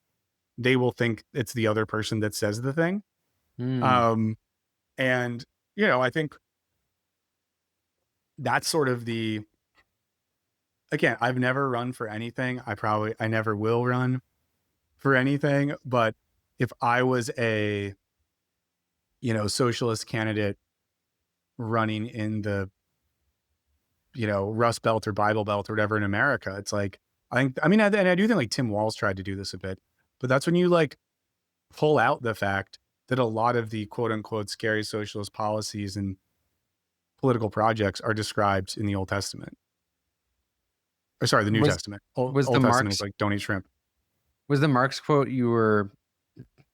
they will think it's the other person that says the thing. And, I think that's sort of again, I've never run for anything. I never will run for anything. But if I was a, socialist candidate running in the, Rust Belt or Bible Belt or whatever in America, it's like, I do think like Tim Walz tried to do this a bit, but that's when you like pull out the fact that a lot of the quote unquote scary socialist policies and political projects are described in the Old Testament. Or sorry, the New Testament. Old Testament is like, don't eat shrimp. Was the Marx quote you were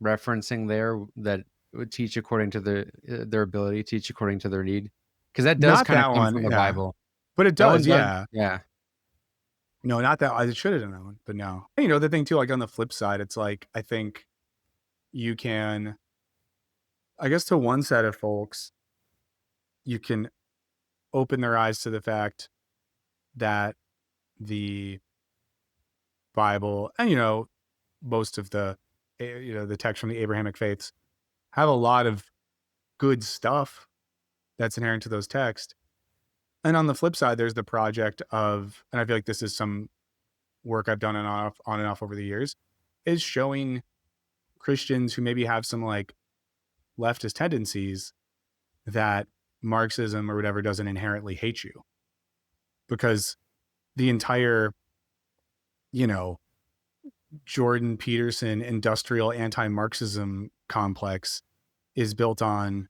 referencing there that would teach according to their ability, teach according to their need? Because that does kind of come from the Bible. But it does, yeah. Yeah. No, not that. I should have done that one, but no. The thing too, like on the flip side, it's like, I think you can I guess to one set of folks, you can open their eyes to the fact that the Bible and, most of the, the text from the Abrahamic faiths have a lot of good stuff that's inherent to those texts. And on the flip side, there's the project of, and I feel like this is some work I've done on and off over the years, is showing Christians who maybe have some like leftist tendencies that Marxism or whatever doesn't inherently hate you. Because the entire, Jordan Peterson industrial anti-Marxism complex is built on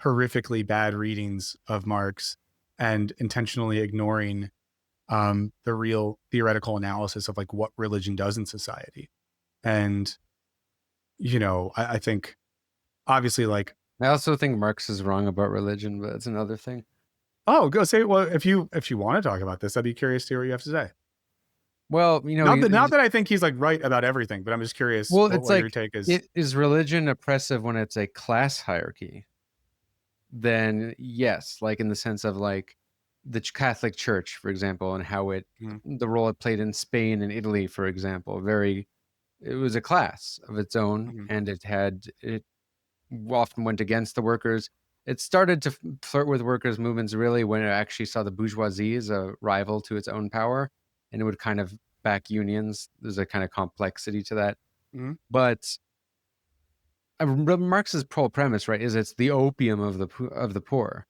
horrifically bad readings of Marx and intentionally ignoring the real theoretical analysis of like what religion does in society. And, I think obviously like, I also think Marx is wrong about religion, but that's another thing. oh, go say, well, if you want to talk about this, I'd be curious to hear what you have to say. Well, Not that I think he's like right about everything, but I'm just curious well, what it's like, your take is. is religion oppressive when it's a class hierarchy? Then yes, like in the sense of like the Catholic Church, for example, and how the role it played in Spain and Italy, for example, it was a class of its own, and it often went against the workers. It started to flirt with workers' movements really when it actually saw the bourgeoisie as a rival to its own power, and it would kind of back unions. There's a kind of complexity to that. But Marx's whole premise, right, is it's the opium of the poor.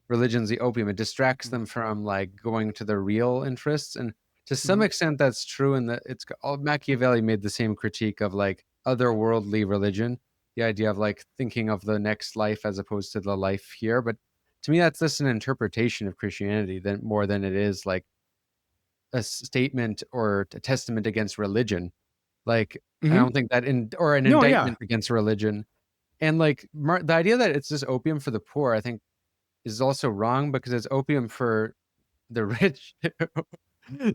Religion's the opium. It distracts them from like going to their real interests, and to some extent that's true. And that Machiavelli made the same critique of like otherworldly religion, the idea of like thinking of the next life as opposed to the life here. But to me, that's just an interpretation of Christianity more than it is like a statement or a testament against religion. Like I don't think that or an indictment against religion. And like the idea that it's just opium for the poor, I think, is also wrong because it's opium for the rich.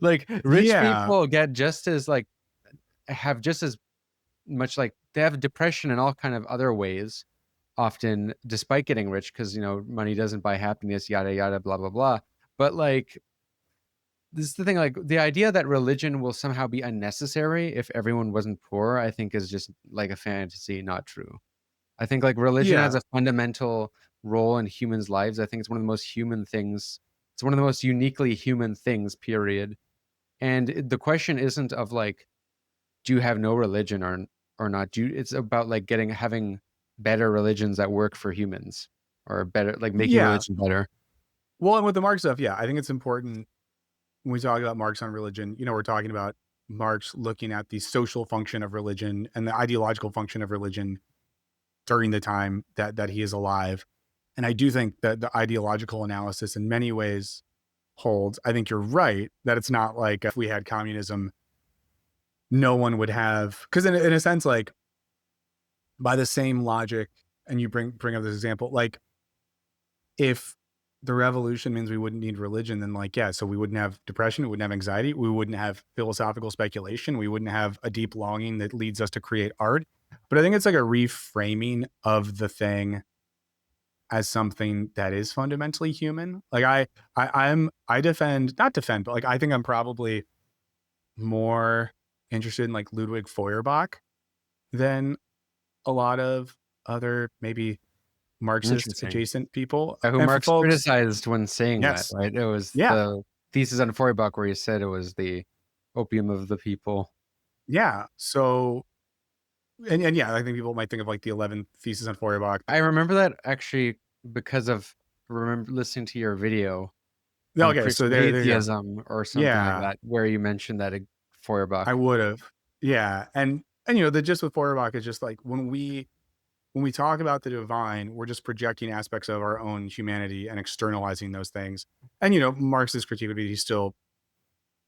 Like rich people get just as like have just as much like they have depression and all kind of other ways often despite getting rich because money doesn't buy happiness, yada yada, blah blah blah. But like this is the thing, like the idea that religion will somehow be unnecessary if everyone wasn't poor, I think is just like a fantasy, not true. I think like religion has a fundamental role in humans' lives. I think it's one of the most human things. It's one of the most uniquely human things, period. And the question isn't of like, do you have no religion or not? It's about like having better religions that work for humans or better, like making religion better. Well, and with the Marx stuff, I think it's important when we talk about Marx on religion, we're talking about Marx looking at the social function of religion and the ideological function of religion during the time that he is alive. And I do think that the ideological analysis in many ways holds. I think you're right that it's not like if we had communism, no one would have, because in a sense, like by the same logic, and you bring up this example, like if the revolution means we wouldn't need religion, then like, so we wouldn't have depression, we wouldn't have anxiety, we wouldn't have philosophical speculation, we wouldn't have a deep longing that leads us to create art. But I think it's like a reframing of the thing as something that is fundamentally human. Like I defend, not defend, but like I think I'm probably more interested in like Ludwig Feuerbach than a lot of other maybe Marxist adjacent people. Who Marx criticized when saying that, right? It was the thesis on Feuerbach where he said it was the opium of the people. Yeah. So, and I think people might think of like the 11th thesis on Feuerbach. I remember that actually because of listening to your video. Okay, so Atheism or something like that, where you mentioned that Feuerbach. I would have. Yeah. And the gist with Feuerbach is just like when we talk about the divine, we're just projecting aspects of our own humanity and externalizing those things. And, Marx's critique would be he's still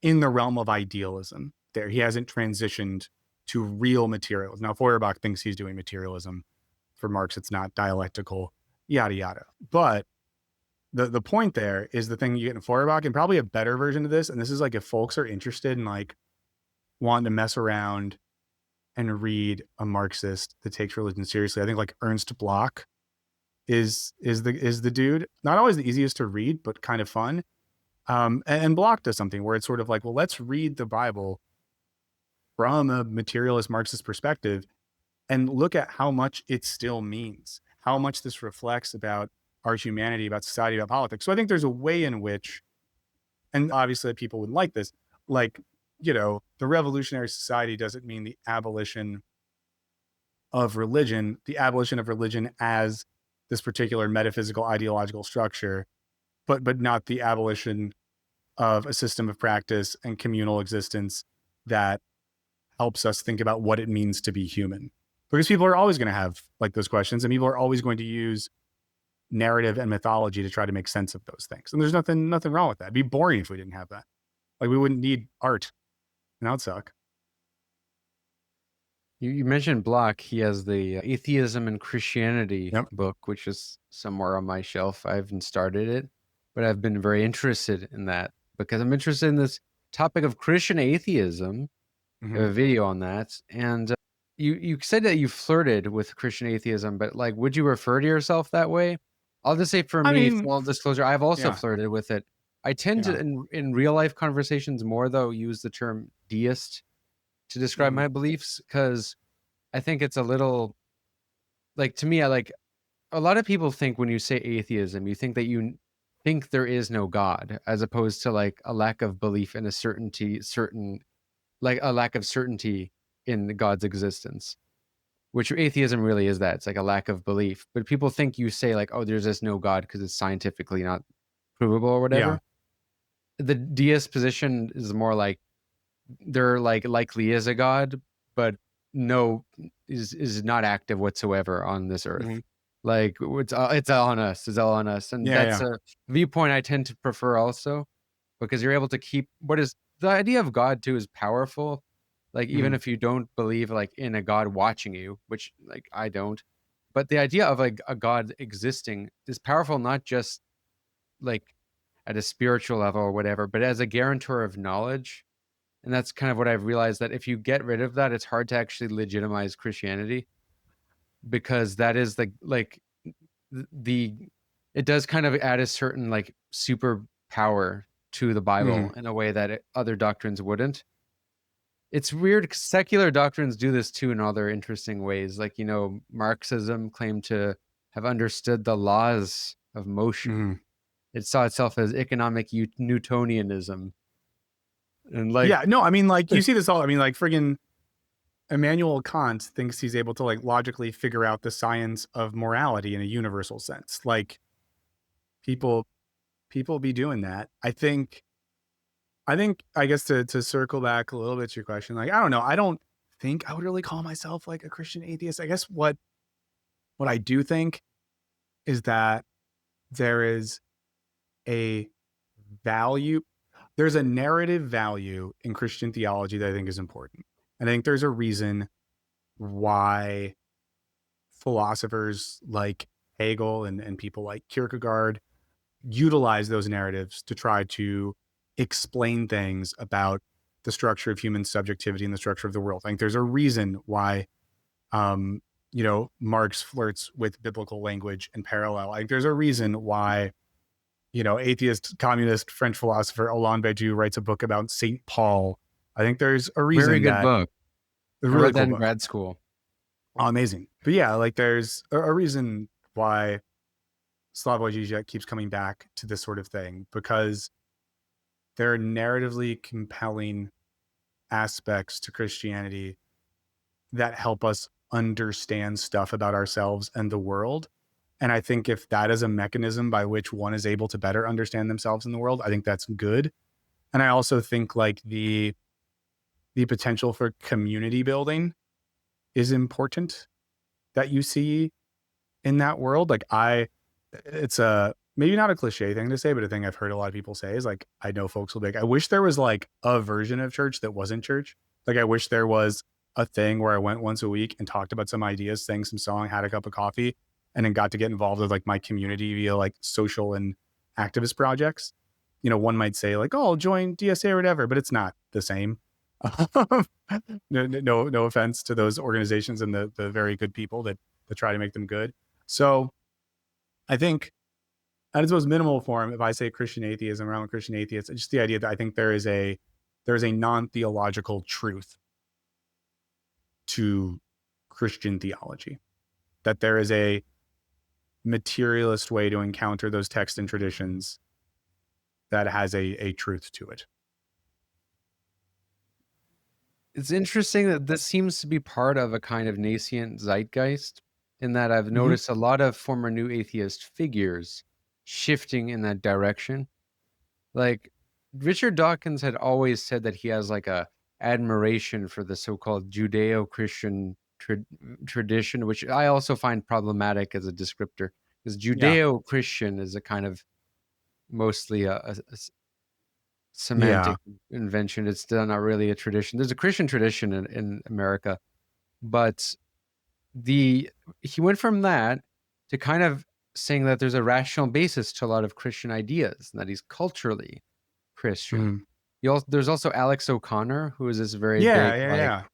in the realm of idealism there. He hasn't transitioned to real materials. Now, Feuerbach thinks he's doing materialism. For Marx, it's not dialectical, yada, yada. But the point there is the thing you get in Feuerbach, and probably a better version of this. And this is like if folks are interested in like wanting to mess around and read a Marxist that takes religion seriously, I think like Ernst Bloch is the dude. Not always the easiest to read, but kind of fun. And Block does something where it's sort of like, well, let's read the Bible from a materialist Marxist perspective and look at how much it still means, how much this reflects about our humanity, about society, about politics. So I think there's a way in which, and obviously people wouldn't like this, like, the revolutionary society doesn't mean the abolition of religion as this particular metaphysical ideological structure, but not the abolition of a system of practice and communal existence that helps us think about what it means to be human. Because people are always going to have like those questions, and people are always going to use narrative and mythology to try to make sense of those things. And there's nothing wrong with that. It'd be boring if we didn't have that. Like, we wouldn't need art, and that would suck. You mentioned Block. He has the Atheism and Christianity Yep. book, which is somewhere on my shelf. I haven't started it, but I've been very interested in that because I'm interested in this topic of Christian atheism. I have a video on that. And you said that you flirted with Christian atheism, but like, would you refer to yourself that way? I'll just say for me, full disclosure, I've also flirted with it. I tend to, in real life conversations more though, use the term deist to describe my beliefs, because I think it's a little, like, to me, a lot of people think when you say atheism, you think that you think there is no God, as opposed to like a lack of belief in a lack of certainty in God's existence, which atheism really is that. It's like a lack of belief. But people think you say like, oh, there's just no God because it's scientifically not provable or whatever. Yeah. The deist position is more like there likely is a God, but is not active whatsoever on this earth. Like it's all on us. It's all on us. And that's a viewpoint I tend to prefer also, because you're able to keep the idea of God too is powerful. Like, even if you don't believe like in a God watching you, which like I don't, but the idea of like a God existing is powerful, not just like at a spiritual level or whatever, but as a guarantor of knowledge. And that's kind of what I've realized, that if you get rid of that, it's hard to actually legitimize Christianity, because that is it does kind of add a certain like super power to the Bible in a way that other doctrines wouldn't. It's weird, 'cause secular doctrines do this too in other interesting ways. Like, Marxism claimed to have understood the laws of motion. It saw itself as economic Newtonianism. And like, you see this all. I mean, like, friggin' Immanuel Kant thinks he's able to like logically figure out the science of morality in a universal sense. Like, people be doing that. I guess to circle back a little bit to your question, like, I don't know. I don't think I would really call myself like a Christian atheist. I guess what I do think is that there is a value. There's a narrative value in Christian theology that I think is important. And I think there's a reason why philosophers like Hegel and people like Kierkegaard utilize those narratives to try to explain things about the structure of human subjectivity and the structure of the world. I think there's a reason why, Marx flirts with biblical language and parallel. I think there's a reason why, atheist, communist French philosopher Alain Badiou writes a book about St. Paul. I think there's a reason. Very good book. I read that in grad school. Oh, amazing. But yeah, like there's a reason why Slavoj Žižek keeps coming back to this sort of thing, because there are narratively compelling aspects to Christianity that help us understand stuff about ourselves and the world. And I think if that is a mechanism by which one is able to better understand themselves in the world, I think that's good. And I also think like the potential for community building is important that you see in that world. Like it's a, maybe not a cliche thing to say, but a thing I've heard a lot of people say is like, I know folks will be like, I wish there was like a version of church that wasn't church. Like, I wish there was a thing where I went once a week and talked about some ideas, sang some song, had a cup of coffee, and then got to get involved with like my community via like social and activist projects. One might say like, oh, I'll join DSA or whatever, but it's not the same. No offense to those organizations and the very good people that try to make them good. So I think at its most minimal form, if I say Christian atheism, or I'm a Christian atheist, it's just the idea that I think there is a non-theological truth to Christian theology, that there is a materialist way to encounter those texts and traditions that has a truth to it. It's interesting that this seems to be part of a kind of nascent zeitgeist, in that I've noticed a lot of former New Atheist figures shifting in that direction. Like, Richard Dawkins had always said that he has like a admiration for the so-called Judeo-Christian tradition, which I also find problematic as a descriptor, because Judeo-Christian is a kind of mostly a semantic invention. It's still not really a tradition. There's a Christian tradition in America, but he went from that to kind of saying that there's a rational basis to a lot of Christian ideas, and that he's culturally Christian. There's also Alex O'Connor, who is this very big,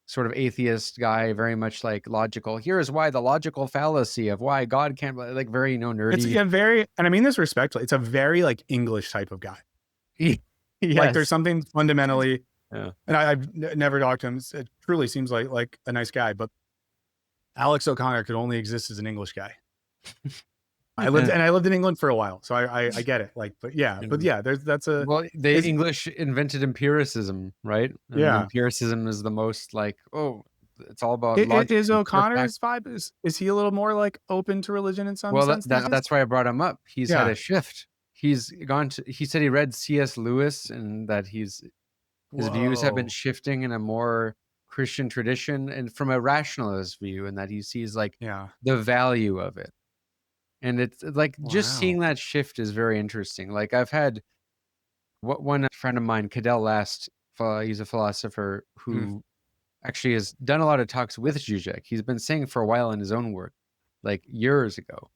sort of atheist guy, very much like logical. Here is why the logical fallacy of why God can't, like, very nerdy. It's very, and I mean this respectfully, it's a very like English type of guy. Yes. Like there's something fundamentally, and I've never talked to him. It truly seems like a nice guy, but Alex O'Connor could only exist as an English guy. I lived in England for a while, so I get it. Like, but yeah, the English invented empiricism, right? And empiricism is the most like, it's all about logic. Is O'Connor's vibe? Is he a little more like open to religion in some sense? That's why I brought him up. He's had a shift. He said he read C.S. Lewis, and that his views have been shifting in a more Christian tradition, and from a rationalist view, and that he sees like the value of it. And it's like just seeing that shift is very interesting. Like, I've had one friend of mine, Cadell Last, he's a philosopher who actually has done a lot of talks with Zizek. He's been saying for a while in his own work, like years ago,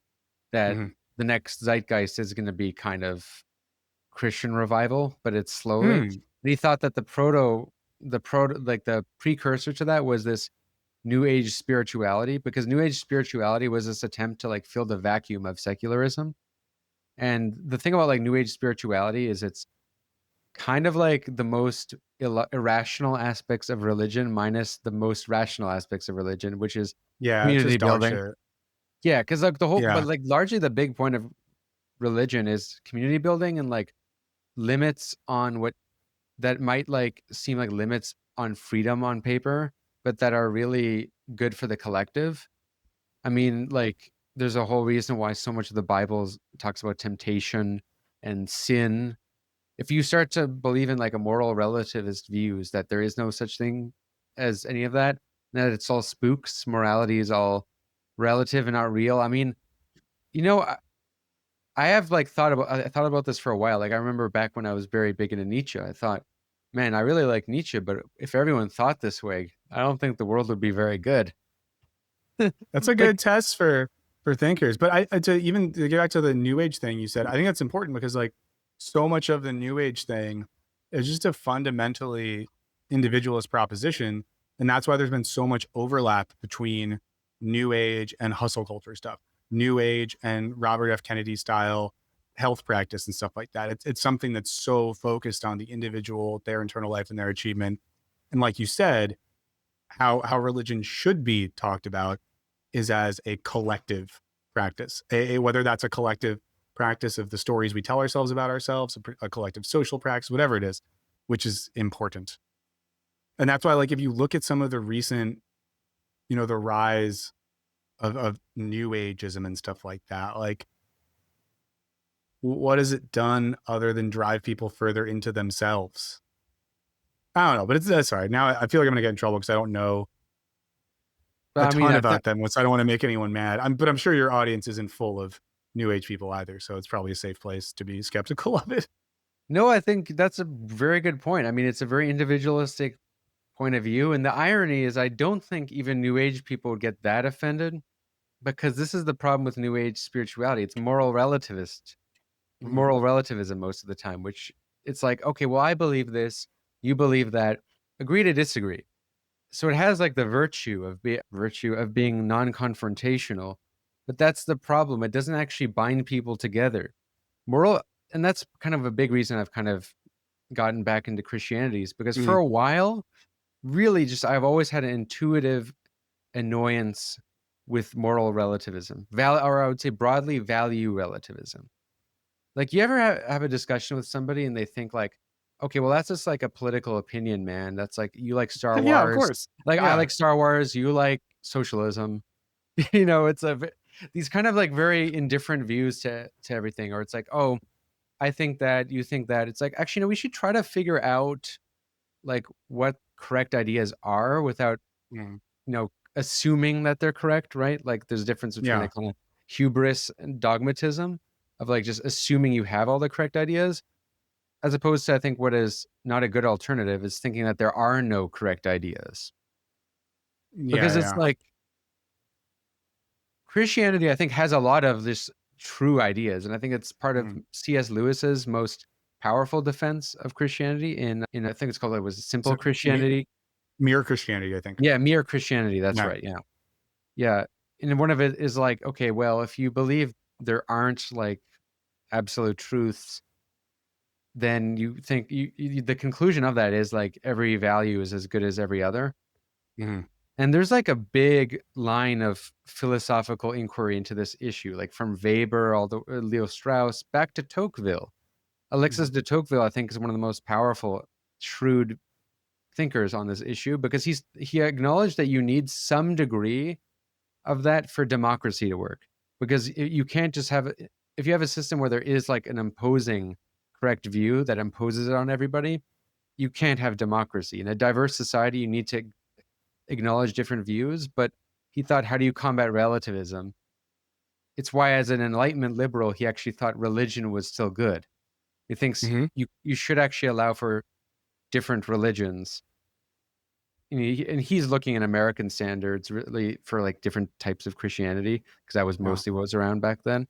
that the next zeitgeist is going to be kind of Christian revival, but it's slowly. And he thought that the precursor to that was this New Age spirituality, because New Age spirituality was this attempt to like fill the vacuum of secularism. And the thing about like New Age spirituality is it's kind of like the most irrational aspects of religion minus the most rational aspects of religion, which is community building. Yeah, because like the whole, but like largely the big point of religion is community building, and like limits on what that might like seem like limits on freedom on paper, but that are really good for the collective. I mean, like, there's a whole reason why so much of the Bible talks about temptation and sin. If you start to believe in like a moral relativist views that there is no such thing as any of that, that it's all spooks, morality is all relative and not real. I mean, I have like thought about this for a while. Like, I remember back when I was very big into Nietzsche, I thought, man, I really like Nietzsche, but if everyone thought this way, I don't think the world would be very good. That's a good test for thinkers. But to get back to the New Age thing you said, I think that's important, because like so much of the New Age thing is just a fundamentally individualist proposition. And that's why there's been so much overlap between New Age and hustle culture stuff, New Age and Robert F. Kennedy style health practice and stuff like that. It's something that's so focused on the individual, their internal life and their achievement. And like you said, how religion should be talked about is as a collective practice, whether that's a collective practice of the stories we tell ourselves about ourselves, a collective social practice, whatever it is, which is important. And that's why, like, if you look at some of the recent, the rise of New Ageism and stuff like that, like, what has it done other than drive people further into themselves? I don't know, but it's sorry. Now I feel like I'm gonna get in trouble because I don't know a ton about them, which I don't want to make anyone mad. But I'm sure your audience isn't full of New Age people either, so it's probably a safe place to be skeptical of it. No, I think that's a very good point. I mean, it's a very individualistic point of view, and the irony is, I don't think even New Age people would get that offended, because this is the problem with New Age spirituality. It's moral relativism most of the time, which it's like, okay, well, I believe this, you believe that, agree to disagree. So it has like the virtue of being non-confrontational, But that's the problem. It doesn't actually bind people together. And that's kind of a big reason I've kind of gotten back into Christianity, is because for a while, really just I've always had an intuitive annoyance with moral relativism, or I would say broadly value relativism. Like, you ever have a discussion with somebody and they think like, okay, well, that's just like a political opinion, man. That's like, you like Star Wars. Yeah, of course. Like, I Yeah. like Star Wars. You like socialism. It's these kind of like very indifferent views to everything. Or it's like, oh, I think that, you think that. It's like, actually, no, we should try to figure out like what correct ideas are without, assuming that they're correct, right? Like, there's a difference between like kind of hubris and dogmatism of like just assuming you have all the correct ideas, as opposed to, I think, what is not a good alternative is thinking that there are no correct ideas. Because it's like, Christianity, I think, has a lot of this true ideas, and I think it's part of C.S. Lewis's most powerful defense of Christianity in I think it's called, it was Simple Christianity. Mere Christianity, I think. Yeah, Mere Christianity, that's right, yeah. Yeah, and one of it is like, okay, well, if you believe there aren't like absolute truths, then you think the conclusion of that is like every value is as good as every other. And there's like a big line of philosophical inquiry into this issue, like from Weber, all the Leo Strauss, back to Tocqueville. Alexis de Tocqueville, I think, is one of the most powerful, shrewd thinkers on this issue, because he acknowledged that you need some degree of that for democracy to work, because you can't just have, if you have a system where there is like an imposing correct view that imposes it on everybody, you can't have democracy. In a diverse society, you need to acknowledge different views. But he thought, how do you combat relativism? It's why, as an Enlightenment liberal, he actually thought religion was still good. He thinks you should actually allow for different religions. And he's looking at American standards really for like different types of Christianity, because that was mostly what was around back then.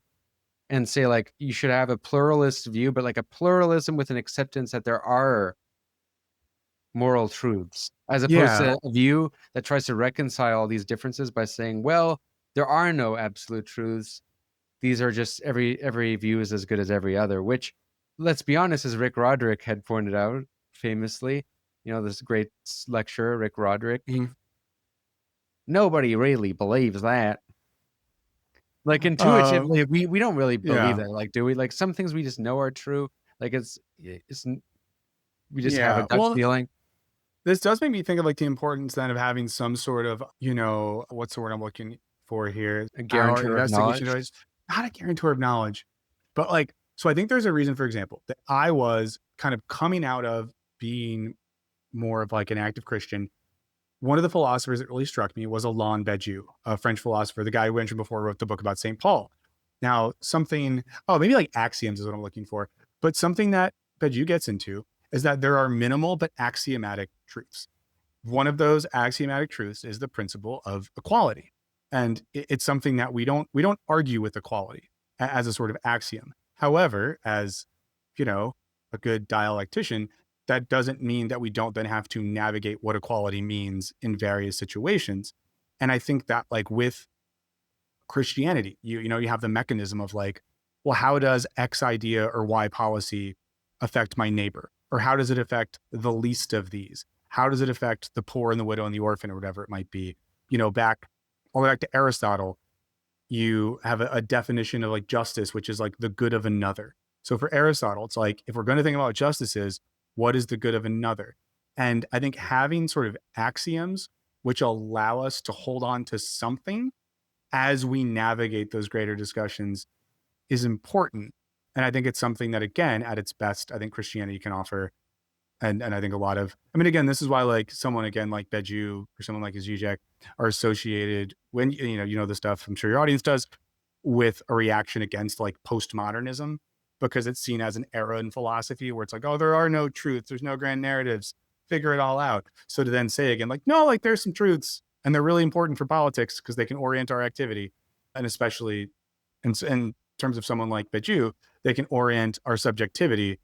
And say like, you should have a pluralist view, but like a pluralism with an acceptance that there are moral truths, as opposed to a view that tries to reconcile all these differences by saying, well, there are no absolute truths. These are just, every view is as good as every other, which, let's be honest, as Rick Roderick had pointed out famously, this great lecturer, Rick Roderick, nobody really believes that. Like, intuitively, we don't really believe that. Like, do we? Like, some things we just know are true. Like, we just have a gut feeling. This does make me think of like the importance then of having some sort of, what's the word I'm looking for here? A guarantor of knowledge. Not a guarantor of knowledge, but like, so I think there's a reason, for example, that I was kind of coming out of being more of like an active Christian. One of the philosophers that really struck me was Alain Badiou, a French philosopher, the guy who mentioned before wrote the book about St. Paul. Now, maybe like axioms is what I'm looking for, but something that Badiou gets into is that there are minimal but axiomatic truths. One of those axiomatic truths is the principle of equality. And it's something that we don't argue with equality as a sort of axiom. However, as a good dialectician, that doesn't mean that we don't then have to navigate what equality means in various situations. And I think that like with Christianity, you have the mechanism of like, well, how does X idea or Y policy affect my neighbor? Or how does it affect the least of these? How does it affect the poor and the widow and the orphan, or whatever it might be? All the way back to Aristotle, you have a definition of like justice, which is like the good of another. So for Aristotle, it's like, if we're going to think about what justice is, what is the good of another? And I think having sort of axioms which allow us to hold on to something as we navigate those greater discussions is important. And I think it's something that, again, at its best, I think Christianity can offer. And I think a lot of, again, this is why like someone, again, like Badiou or someone like Zizek are associated, when, the stuff I'm sure your audience does, with a reaction against like postmodernism, because it's seen as an era in philosophy where it's like, oh, there are no truths, there's no grand narratives, figure it all out. So to then say again, like, no, like there's some truths and they're really important for politics because they can orient our activity. And especially in terms of someone like Badiou, they can orient our subjectivity,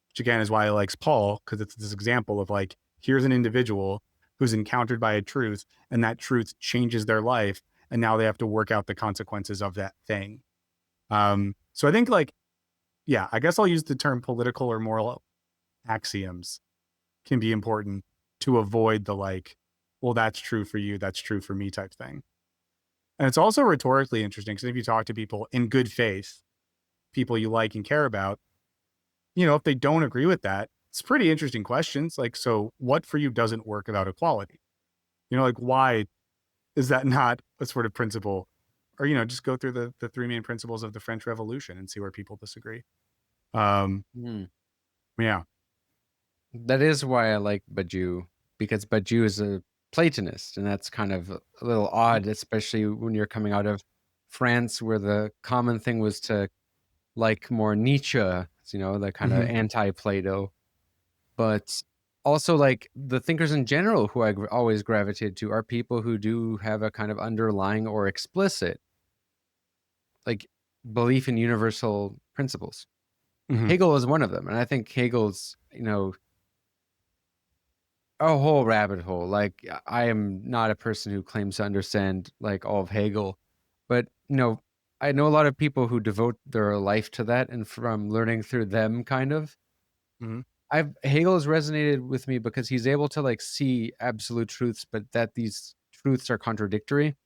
which again is why I likes Paul, because it's this example of like, here's an individual who's encountered by a truth and that truth changes their life. and now they have to work out the consequences of that thing. So I think like, yeah, I guess I'll use the term political or moral axioms can be important to avoid the like, well, that's true for you, that's true for me type thing. And it's also rhetorically interesting because if you talk to people in good faith, people you like and care about, you know, if they don't agree with that, it's pretty interesting questions. Like, so what for you doesn't work about equality? You know, like why is that not a sort of principle? Or, you know, just go through the three main principles of the French Revolution and see where people disagree. Yeah. That is why I like Badiou, because Badiou is a Platonist, and that's kind of a little odd, especially when you're coming out of France, where the common thing was to like more Nietzsche, you know, the kind of anti-Plato. But also, like, the thinkers in general who I always gravitated to are people who do have a kind of underlying or explicit, like, belief in universal principles. Hegel is one of them, and I think Hegel's, you know, a whole rabbit hole. Like, I am not a person who claims to understand like all of Hegel, but you know, I know a lot of people who devote their life to that, and from learning through them, kind of, Hegel has resonated with me because he's able to like see absolute truths, but that these truths are contradictory,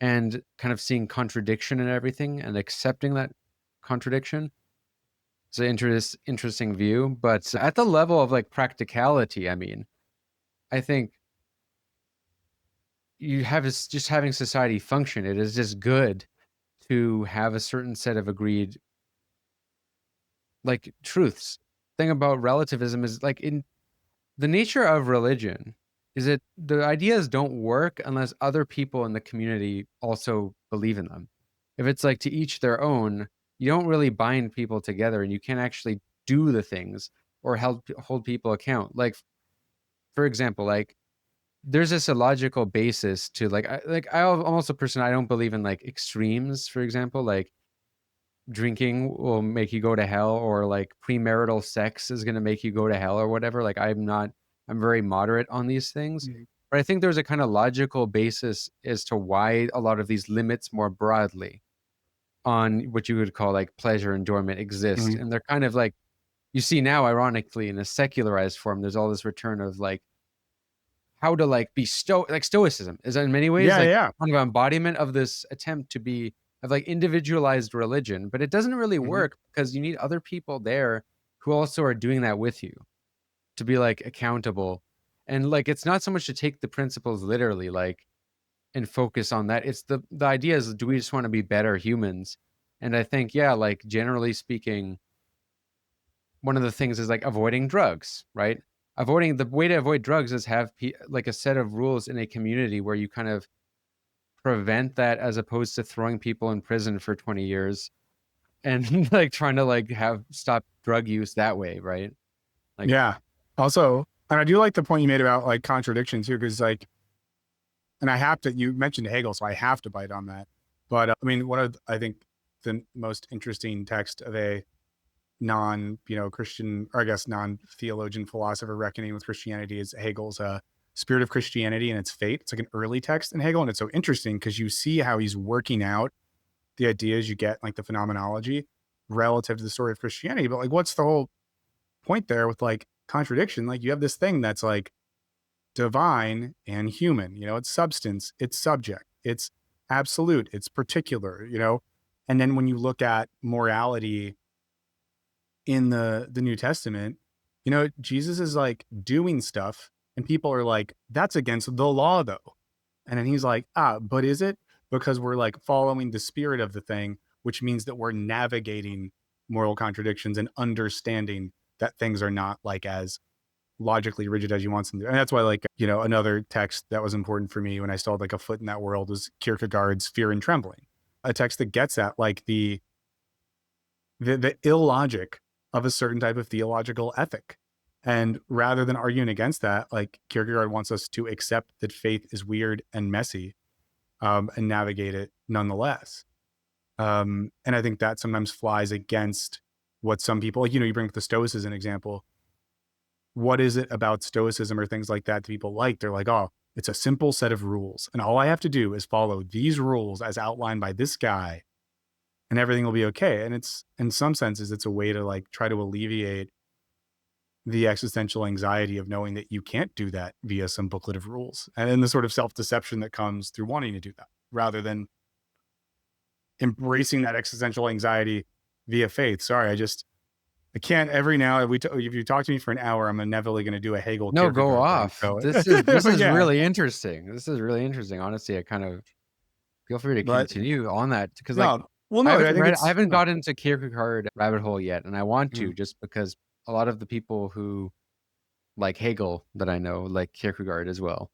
and kind of seeing contradiction in everything and accepting that contradiction. It's an interesting view, but at the level of like practicality, I mean, I think you have just having society function. It is just good to have a certain set of agreed like truths. Thing about relativism is like in the nature of religion is that the ideas don't work unless other people in the community also believe in them. If it's like to each their own, you don't really bind people together, and you can't actually do the things or hold people account. Like, for example, like there's this illogical basis to I'm almost a person, I don't believe in like extremes. For example, like drinking will make you go to hell, or like premarital sex is going to make you go to hell, or whatever. Like I'm very moderate on these things. But I think there's a kind of logical basis as to why a lot of these limits more broadly on what you would call like pleasure enjoyment exist. And they're kind of like, you see now, ironically, in a secularized form, there's all this return of like how to like be stoicism is in many ways kind of an embodiment of this attempt to be of like individualized religion, but it doesn't really work because you need other people there who also are doing that with you to be like accountable. And like it's not so much to take the principles literally, like, and focus on that. It's the idea is, do we just want to be better humans? And I think, yeah, like generally speaking, one of the things is like avoiding drugs, right? The way to avoid drugs is have like a set of rules in a community where you kind of prevent that, as opposed to throwing people in prison for 20 years and like trying to like stop drug use that way, right? Like, yeah. Also, and I do like the point you made about like contradiction too, because like, and you mentioned Hegel, so I have to bite on that. But I mean, one of, I think the most interesting text of a Christian, or I guess non-theologian philosopher reckoning with Christianity is Hegel's Spirit of Christianity and Its Fate. It's like an early text in Hegel, and it's so interesting because you see how he's working out the ideas you get, like the phenomenology relative to the story of Christianity. But like, what's the whole point there with like contradiction? Like you have this thing that's like divine and human, you know, it's substance, it's subject, it's absolute, it's particular, you know. And then when you look at morality in the New Testament, you know, Jesus is like doing stuff and people are like, that's against the law though. And then he's like, but is it? Because we're like following the spirit of the thing, which means that we're navigating moral contradictions and understanding that things are not like as logically rigid as you want them to. And that's why, like, you know, another text that was important for me when I still had like a foot in that world was Kierkegaard's Fear and Trembling, a text that gets at like the illogic of a certain type of theological ethic. And rather than arguing against that, like Kierkegaard wants us to accept that faith is weird and messy, and navigate it nonetheless. And I think that sometimes flies against what some people, like, you know, you bring up the Stoics as an example. What is it about Stoicism or things like that people like? They're like, oh, It's a simple set of rules. And all I have to do is follow these rules as outlined by this guy, and everything will be okay. And it's, in some senses, it's a way to like try to alleviate the existential anxiety of knowing that you can't do that via some booklet of rules, and then the sort of self-deception that comes through wanting to do that, rather than embracing that existential anxiety via faith. Sorry, I can't every now, if you talk to me for an hour, I'm inevitably going to do a Hegel. No, go Kierkegaard thing, off. so This is yeah. really interesting. This is really interesting. Honestly, I kind of feel free to But continue on that, because like no, well, no, I think it's, I haven't got into Kierkegaard rabbit hole yet, and I want to, Mm. just because a lot of the people who like Hegel that I know like Kierkegaard as well.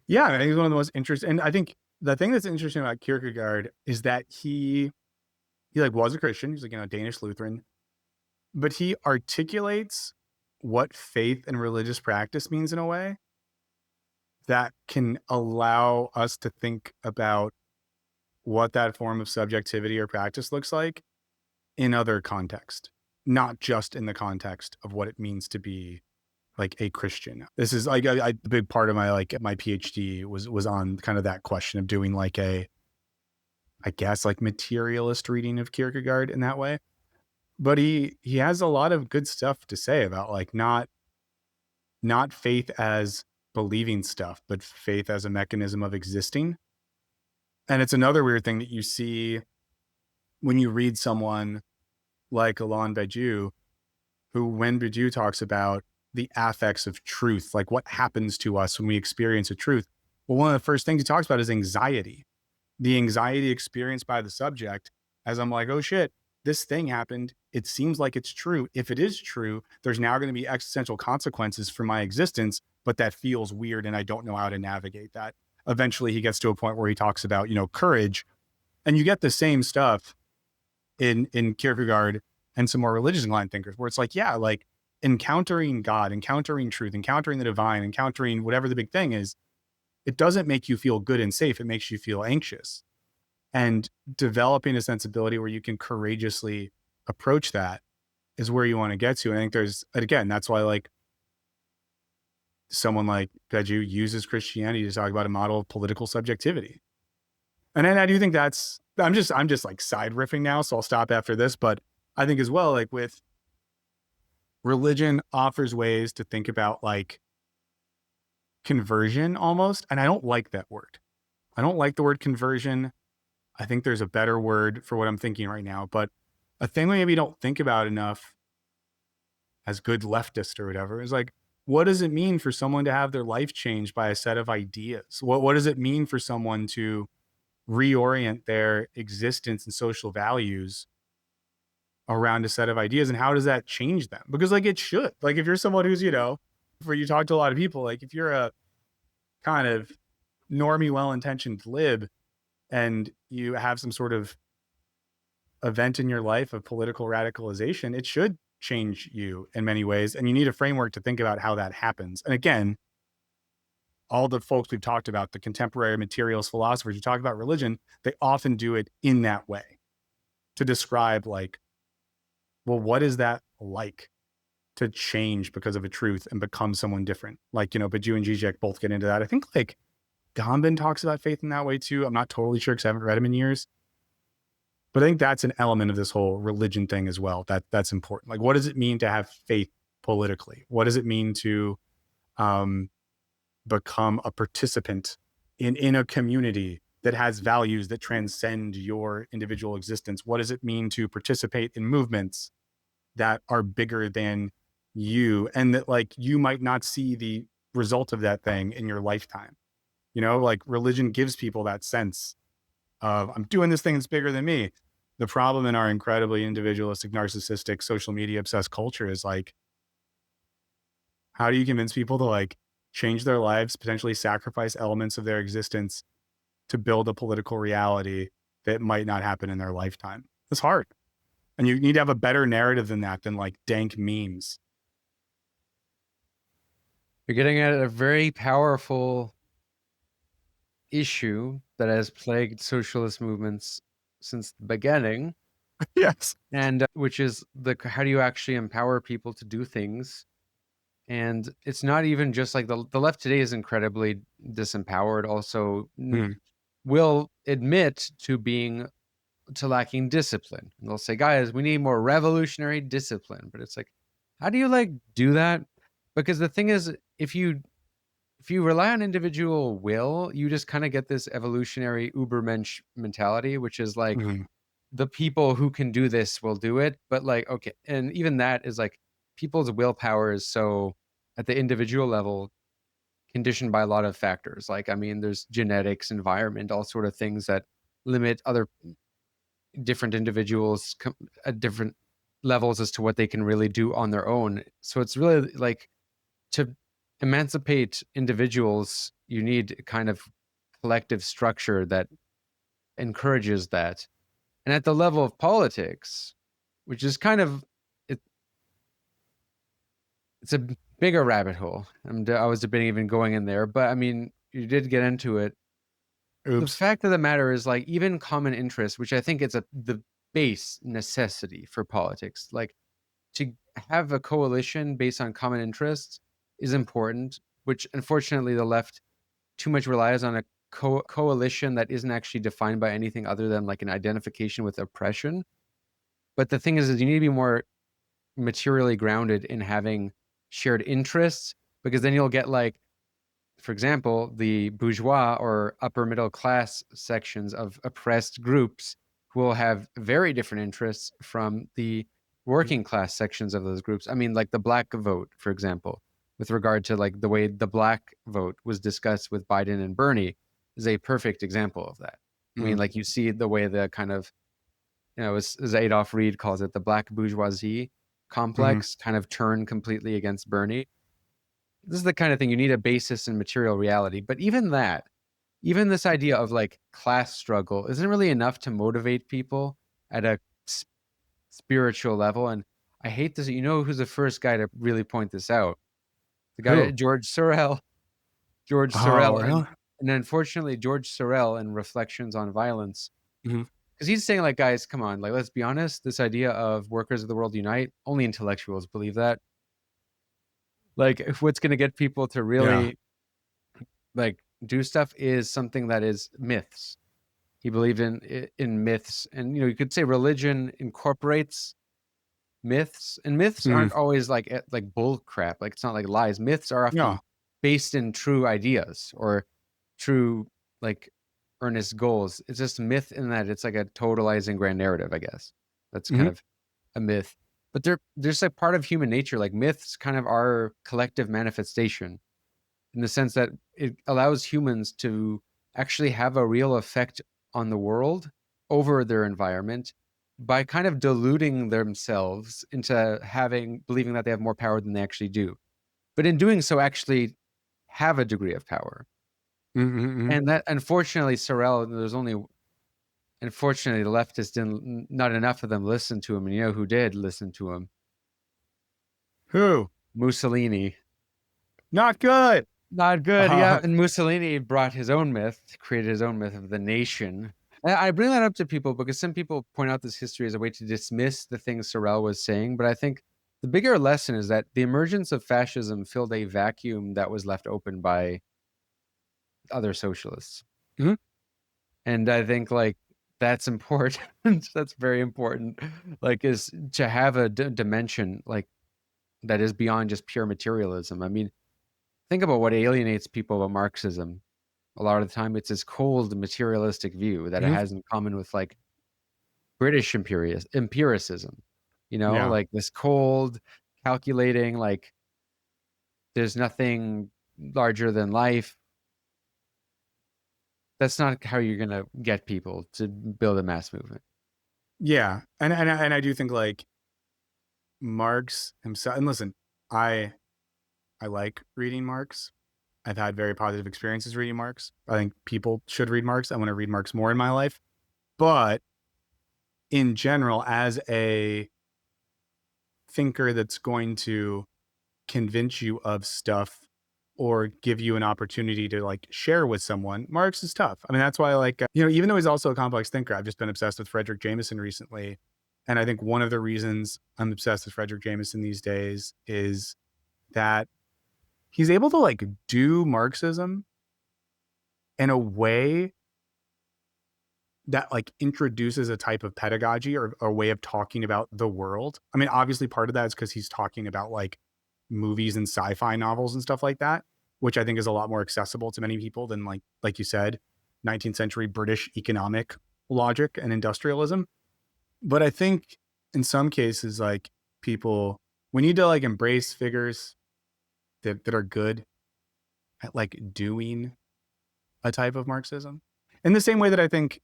Yeah, I think it's one of the most interesting. And I think the thing that's interesting about Kierkegaard is that he like was a Christian. He's like, you know, Danish Lutheran, but he articulates what faith and religious practice means in a way that can allow us to think about what that form of subjectivity or practice looks like in other context, not just in the context of what it means to be like a Christian. This is like a big part of my my PhD was on kind of that question of doing like a, I guess, like materialist reading of Kierkegaard in that way. But he has a lot of good stuff to say about like not faith as believing stuff, but faith as a mechanism of existing. And it's another weird thing that you see when you read someone like Alain Badiou, who, when Badiou talks about the affects of truth, like what happens to us when we experience a truth, well, one of the first things he talks about is anxiety, the anxiety experienced by the subject, as I'm like, oh shit, this thing happened. It seems like it's true. If it is true, there's now going to be existential consequences for my existence, but that feels weird and I don't know how to navigate that. Eventually he gets to a point where he talks about, you know, courage, and you get the same stuff in Kierkegaard and some more religious inclined thinkers, where it's like, yeah, like encountering God, encountering truth, encountering the divine, encountering whatever the big thing is, it doesn't make you feel good and safe. It makes you feel anxious. And developing a sensibility where you can courageously approach that is where you want to get to. And I think there's, again, that's why like someone like Badiou uses Christianity to talk about a model of political subjectivity. And then I do think that's, I'm just like side riffing now, so I'll stop after this. But I think as well, like with religion offers ways to think about like conversion almost. And I don't like that word. I don't like the word conversion. I think there's a better word for what I'm thinking right now, but a thing we maybe don't think about enough as good leftists or whatever is like, what does it mean for someone to have their life changed by a set of ideas? What does it mean for someone to reorient their existence and social values around a set of ideas? And how does that change them? Because like it should, like if you're someone who's, you know, where you talk to a lot of people, like if you're a kind of normie, well-intentioned lib and you have some sort of event in your life of political radicalization, it should change you in many ways. And you need a framework to think about how that happens. And again, all the folks we've talked about, the contemporary materialist philosophers who talk about religion, they often do it in that way to describe like, well, what is that like to change because of a truth and become someone different? Like, you know, Badiou and Zizek both get into that. I think like Gambin talks about faith in that way too. I'm not totally sure because I haven't read him in years. But I think that's an element of this whole religion thing as well. That's important. Like, what does it mean to have faith politically? What does it mean to become a participant in a community that has values that transcend your individual existence? What does it mean to participate in movements that are bigger than you and that like you might not see the result of that thing in your lifetime? You know, like religion gives people that sense of I'm doing this thing that's bigger than me. The problem in our incredibly individualistic, narcissistic, social media obsessed culture is like, how do you convince people to like change their lives, potentially sacrifice elements of their existence to build a political reality that might not happen in their lifetime? It's hard. And you need to have a better narrative than that, than like dank memes. You're getting at a very powerful issue that has plagued socialist movements since the beginning. Yes. And which is how do you actually empower people to do things And it's not even just like the left today is incredibly disempowered, also will admit to lacking discipline. And they'll say, guys, we need more revolutionary discipline. But it's like, how do you like do that? Because the thing is, if you rely on individual will, you just kind of get this evolutionary Ubermensch mentality, which is like the people who can do this will do it. But like, okay, and even that is like people's willpower is so at the individual level conditioned by a lot of factors. Like, I mean, there's genetics, environment, all sort of things that limit other different individuals at different levels as to what they can really do on their own. So it's really like to emancipate individuals, you need kind of collective structure that encourages that. And at the level of politics, which is kind of it's a bigger rabbit hole. I was debating even going in there, but I mean, you did get into it. The fact of the matter is, like, even common interest, which I think is the base necessity for politics, like to have a coalition based on common interests is important, which unfortunately the left too much relies on a coalition that isn't actually defined by anything other than like an identification with oppression. But the thing is you need to be more materially grounded in having shared interests, because then you'll get like, for example, the bourgeois or upper middle class sections of oppressed groups who will have very different interests from the working class sections of those groups. I mean, like the black vote, for example, with regard to like the way the black vote was discussed with Biden and Bernie is a perfect example of that. I mean, like you see the way the kind of, as Adolf Reed calls it, the black bourgeoisie complex kind of turn completely against Bernie. This is the kind of thing you need a basis in material reality. But even that, even this idea of like class struggle isn't really enough to motivate people at a spiritual level. And I hate this. You know who's the first guy to really point this out? The guy, George Sorel. George Sorel. Really? And unfortunately, George Sorel in Reflections on Violence, because he's saying like, guys, come on, like, let's be honest. This idea of workers of the world unite, only intellectuals believe that. Like, if what's going to get people to really like do stuff is something that is myths. He believed in myths, and you could say religion incorporates myths, and myths aren't always like bull crap. Like, it's not like lies. Myths are often based in true ideas or true like earnest goals. It's just myth in that it's like a totalizing grand narrative, I guess. That's kind of a myth. But there's like part of human nature. Like, myths kind of are collective manifestation in the sense that it allows humans to actually have a real effect on the world over their environment by kind of deluding themselves into believing that they have more power than they actually do. But in doing so, actually have a degree of power. And that, unfortunately, Sorel, unfortunately, the leftists not enough of them listened to him. And you know who did listen to him? Who? Mussolini. Not good. Not good. Yeah. And Mussolini brought his own myth, created his own myth of the nation. And I bring that up to people because some people point out this history as a way to dismiss the things Sorel was saying. But I think the bigger lesson is that the emergence of fascism filled a vacuum that was left open by other socialists. And I think like that's important. That's very important. Like, is to have a dimension like that is beyond just pure materialism. I mean, think about what alienates people about Marxism. A lot of the time, it's this cold materialistic view that it has in common with like British empiricism. Like this cold, calculating, like there's nothing larger than life. That's not how you're gonna get people to build a mass movement. Yeah, and I do think like Marx himself. And listen, I like reading Marx. I've had very positive experiences reading Marx. I think people should read Marx. I want to read Marx more in my life. But in general, as a thinker that's going to convince you of stuff or give you an opportunity to like share with someone, Marx is tough. I mean, that's why I like, even though he's also a complex thinker, I've just been obsessed with Frederick Jameson recently. And I think one of the reasons I'm obsessed with Frederick Jameson these days is that he's able to like do Marxism in a way that like introduces a type of pedagogy or a way of talking about the world. I mean, obviously part of that is because he's talking about like movies and sci-fi novels and stuff like that, which I think is a lot more accessible to many people than like you said, 19th century British economic logic and industrialism. But I think in some cases, like people, we need to like embrace figures that are good at like doing a type of Marxism in the same way that I think,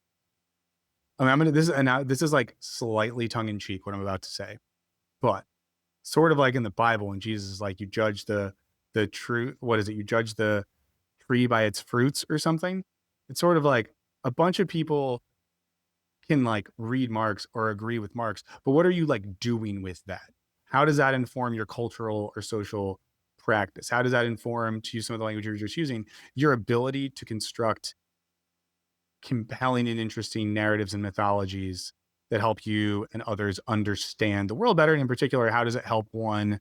I mean, this is like slightly tongue in cheek what I'm about to say, but sort of like in the Bible when Jesus is like, you judge the true, what is it? You judge the tree by its fruits or something. It's sort of like a bunch of people can like read Marx or agree with Marx, but what are you like doing with that? How does that inform your cultural or social practice? How does that inform, to use some of the language you're just using, your ability to construct compelling and interesting narratives and mythologies that help you and others understand the world better? And in particular, how does it help one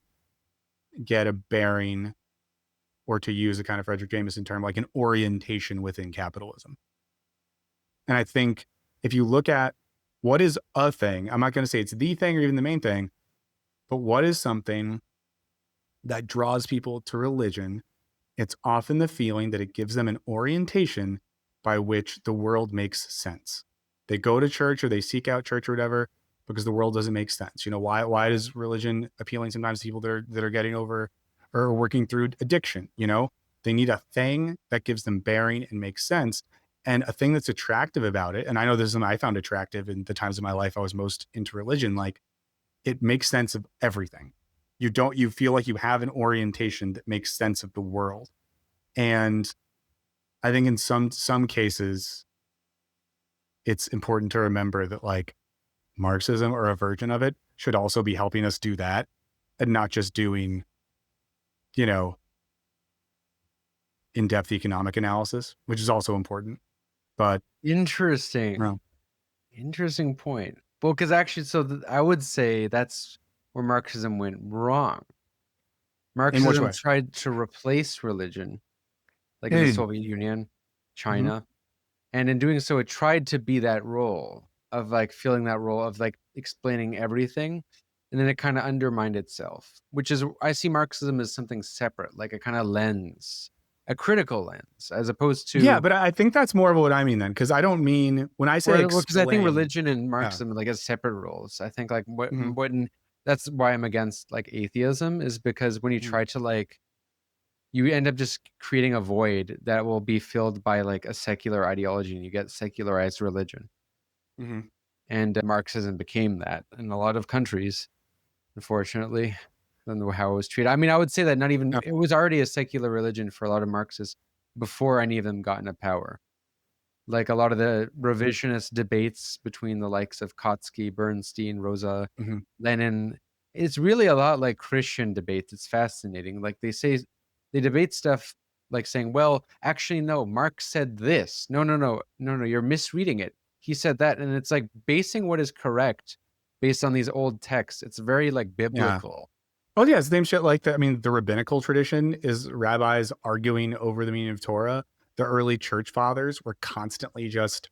get a bearing, or to use a kind of Frederick Jameson term, like an orientation within capitalism? And I think if you look at what is a thing, I'm not going to say it's the thing or even the main thing, but what is something that draws people to religion, it's often the feeling that it gives them an orientation by which the world makes sense. They go to church or they seek out church or whatever because the world doesn't make sense. You know, why is religion appealing sometimes to people that are getting over or working through addiction? You know, they need a thing that gives them bearing and makes sense, and a thing that's attractive about it. And I know this is something I found attractive in the times of my life I was most into religion. Like, it makes sense of everything. You feel like you have an orientation that makes sense of the world. And I think in some cases, it's important to remember that like Marxism or a version of it should also be helping us do that, and not just doing, you know, in-depth economic analysis, which is also important. But Interesting. well, Interesting point. Well, because actually, I would say that's where Marxism went wrong. in which Marxism way? tried to replace religion, like in the Soviet Union, China. And in doing so, it tried to be that role of like filling that role of like explaining everything. And then it kind of undermined itself, which is, I see Marxism as something separate, like a kind of lens, a critical lens, as opposed to. Yeah, but I think that's more of what I mean then, because I don't mean when I say Because I think explain. religion and Marxism like as separate roles. I think like that's why I'm against like atheism, is because when you try to like, you end up just creating a void that will be filled by like a secular ideology, and you get secularized religion. And Marxism became that in a lot of countries, unfortunately, than how it was treated. I mean, I would say that not even, it was already a secular religion for a lot of Marxists before any of them got into power. Like a lot of the revisionist debates between the likes of Kautsky, Bernstein, Rosa, Lenin, it's really a lot like Christian debates. It's fascinating. Like they debate stuff like saying, well, actually, no, Marx said this. No, you're misreading it. He said that. And it's like basing what is correct based on these old texts. It's very like biblical. Oh yeah, same shit like that. I mean, the rabbinical tradition is rabbis arguing over the meaning of Torah. The early church fathers were constantly just,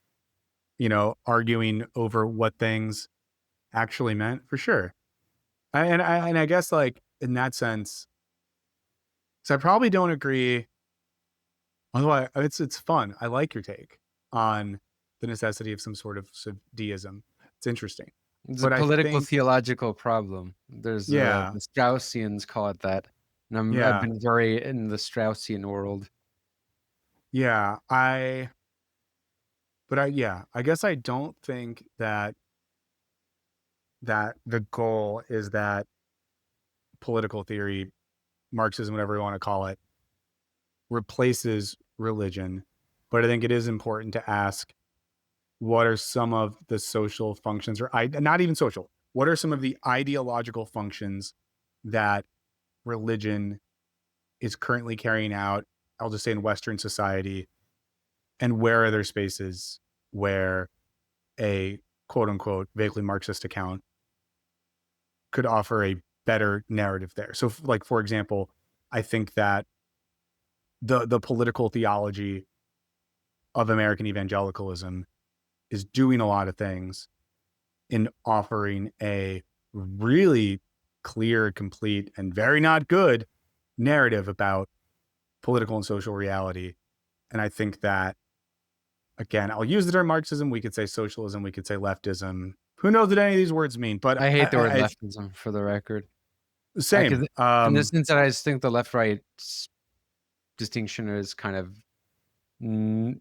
you know, arguing over what things actually meant, for sure. And I guess like in that sense, so I probably don't agree. Although it's fun. I like your take on the necessity of some sort of deism. It's interesting. It's But a I political think, theological problem. There's yeah, the Straussians call it that. And I've been very in the Straussian world. yeah, I guess I don't think that the goal is that political theory, Marxism, whatever you want to call it, replaces religion. But I think it is important to ask, what are some of the social functions, or not even social, what are some of the ideological functions that religion is currently carrying out, I'll just say in Western society, and where are there spaces where a quote unquote vaguely Marxist account could offer a better narrative there. So like, for example, I think that the political theology of American evangelicalism is doing a lot of things in offering a really clear, complete, and very not good narrative about political and social reality. And I think that, again, I'll use the term Marxism. We could say socialism. We could say leftism. Who knows what any of these words mean? But I hate the word leftism, for the record. Same. In the sense that I just think the left-right distinction is kind of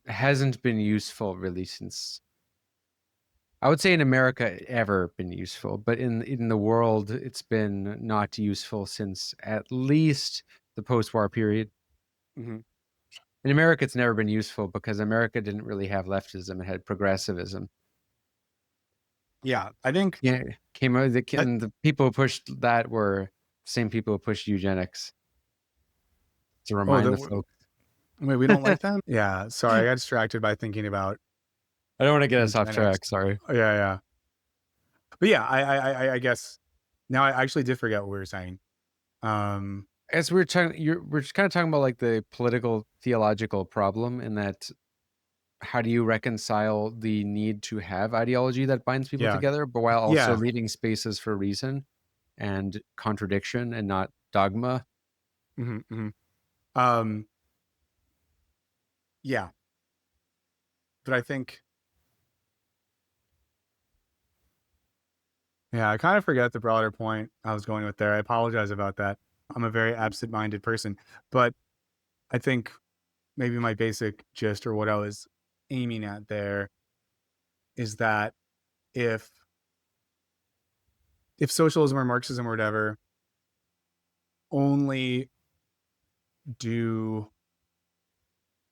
hasn't been useful really since, I would say in America, ever been useful, but in the world, it's been not useful since at least the post-war period. Mm-hmm. In America, it's never been useful because America didn't really have leftism; it had progressivism. Yeah, I think and the people who pushed that were the same people who pushed eugenics. To remind the folks. Wait, we don't like them? Yeah, sorry, I got distracted by thinking about. I don't want to get us off track. Sorry. Yeah. But yeah, I guess now I actually did forget what we were saying. As we're just kind of talking about like the political theological problem, in that how do you reconcile the need to have ideology that binds people together, but while also leaving spaces for reason and contradiction and not dogma? Yeah, but I think. Yeah, I kind of forget the broader point I was going with there. I apologize about that. I'm a very absent-minded person, but I think maybe my basic gist, or what I was aiming at there, is that if socialism or Marxism or whatever only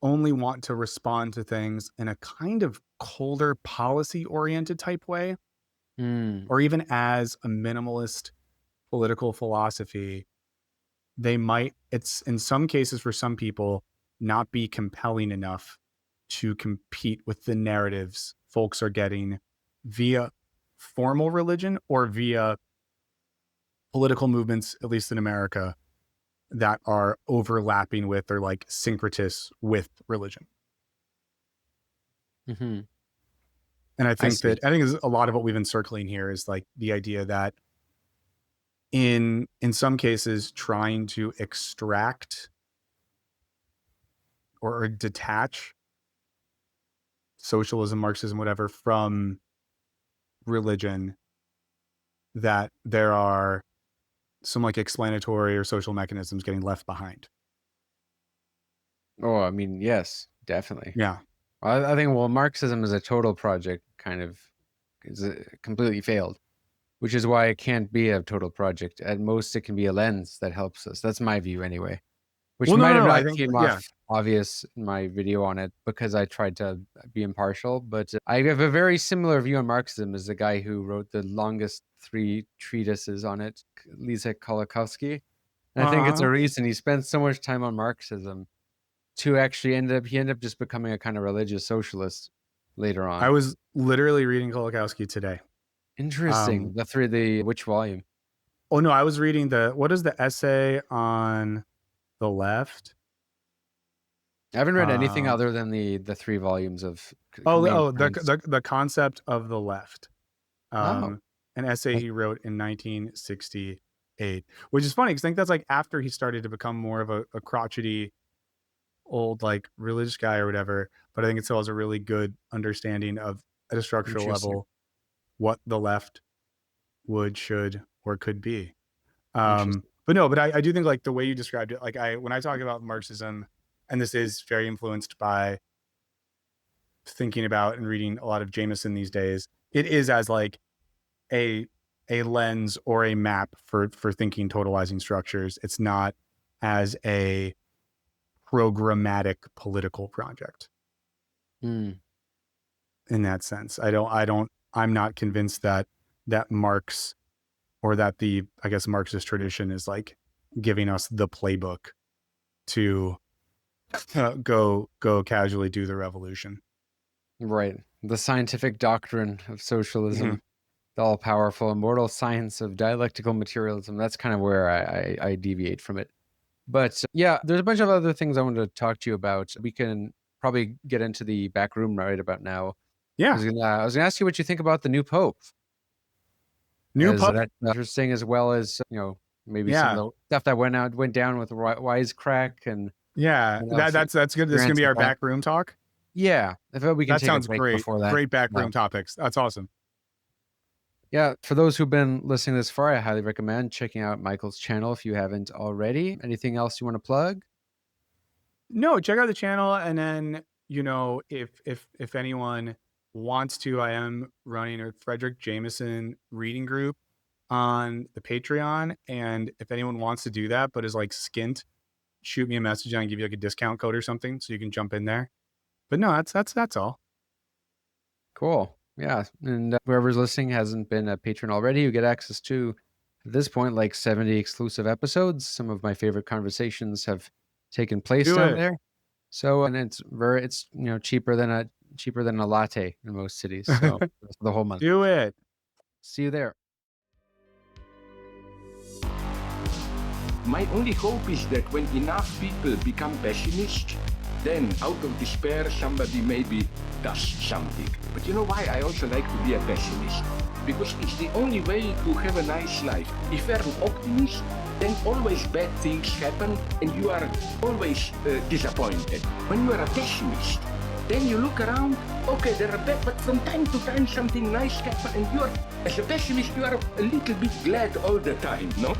want to respond to things in a kind of colder, policy-oriented type way, or even as a minimalist political philosophy, they might, it's in some cases for some people, not be compelling enough to compete with the narratives folks are getting via formal religion or via political movements, at least in America, that are overlapping with or like syncretists with religion. Mm-hmm. And I think a lot of what we've been circling here is like the idea that in some cases trying to extract or detach socialism, Marxism, whatever, from religion, that there are some like explanatory or social mechanisms getting left behind. Oh, I mean, yes, definitely. Yeah. I think, Marxism is a total project, kind of completely failed, which is why it can't be a total project. At most, it can be a lens that helps us. That's my view anyway, which might have not came off obvious in my video on it because I tried to be impartial, but I have a very similar view on Marxism as the guy who wrote the longest 3 treatises on it, Leszek Kolakowski. And I think it's a reason he spent so much time on Marxism to actually end up just becoming a kind of religious socialist later on. I was literally reading Kolakowski today. Interesting. Which volume? Oh no, I was reading what is the essay on the left? I haven't read anything other than the 3 volumes of. The concept of the left. An essay he wrote in 1968, which is funny because I think that's like after he started to become more of a crotchety old like religious guy or whatever. But I think it still has a really good understanding of, at a structural level, what the left would, should, or could be. But I do think like the way you described it, like when I talk about Marxism, and this is very influenced by thinking about and reading a lot of Jameson these days, it is as like a lens or a map for thinking totalizing structures. It's not as a programmatic political project. In that sense, I'm not convinced that Marx, or that the, I guess, Marxist tradition is like giving us the playbook to go casually do the revolution. Right. The scientific doctrine of socialism, the all-powerful immortal science of dialectical materialism. That's kind of where I deviate from it. But yeah, there's a bunch of other things I wanted to talk to you about. We can probably get into the back room right about now. Yeah. I was gonna ask you what you think about the new Pope. New Pope. That's interesting, as well as, maybe some Yeah. of the stuff that went down with Wisecrack and Yeah. you know, That's good. This is gonna be our back room talk. yeah. I thought we can That take a sounds break great. before that. Great back room topics. That's awesome. Yeah, for those who've been listening this far, I highly recommend checking out Michael's channel if you haven't already. Anything else you want to plug? No, check out the channel, and then if anyone wants to, I am running a Frederick Jameson reading group on the Patreon, and if anyone wants to do that but is like skint, shoot me a message and I'll give you like a discount code or something so you can jump in there. But no, that's all. Cool. Yeah, and whoever's listening hasn't been a patron already, you get access to, at this point, like 70 exclusive episodes. Some of my favorite conversations have taken place down there. So, and it's cheaper than a latte in most cities. So the whole month. Do it. See you there. My only hope is that when enough people become pessimist, then out of despair somebody maybe does something. But you know why I also like to be a pessimist? Because it's the only way to have a nice life. If you're an optimist, then always bad things happen and you are always disappointed. When you are a pessimist, then you look around, okay, there are bad, but from time to time something nice happens and you are, as a pessimist, you are a little bit glad all the time, no?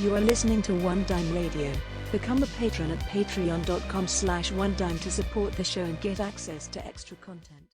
You are listening to One Dime Radio. Become a patron at patreon.com/onedime to support the show and get access to extra content.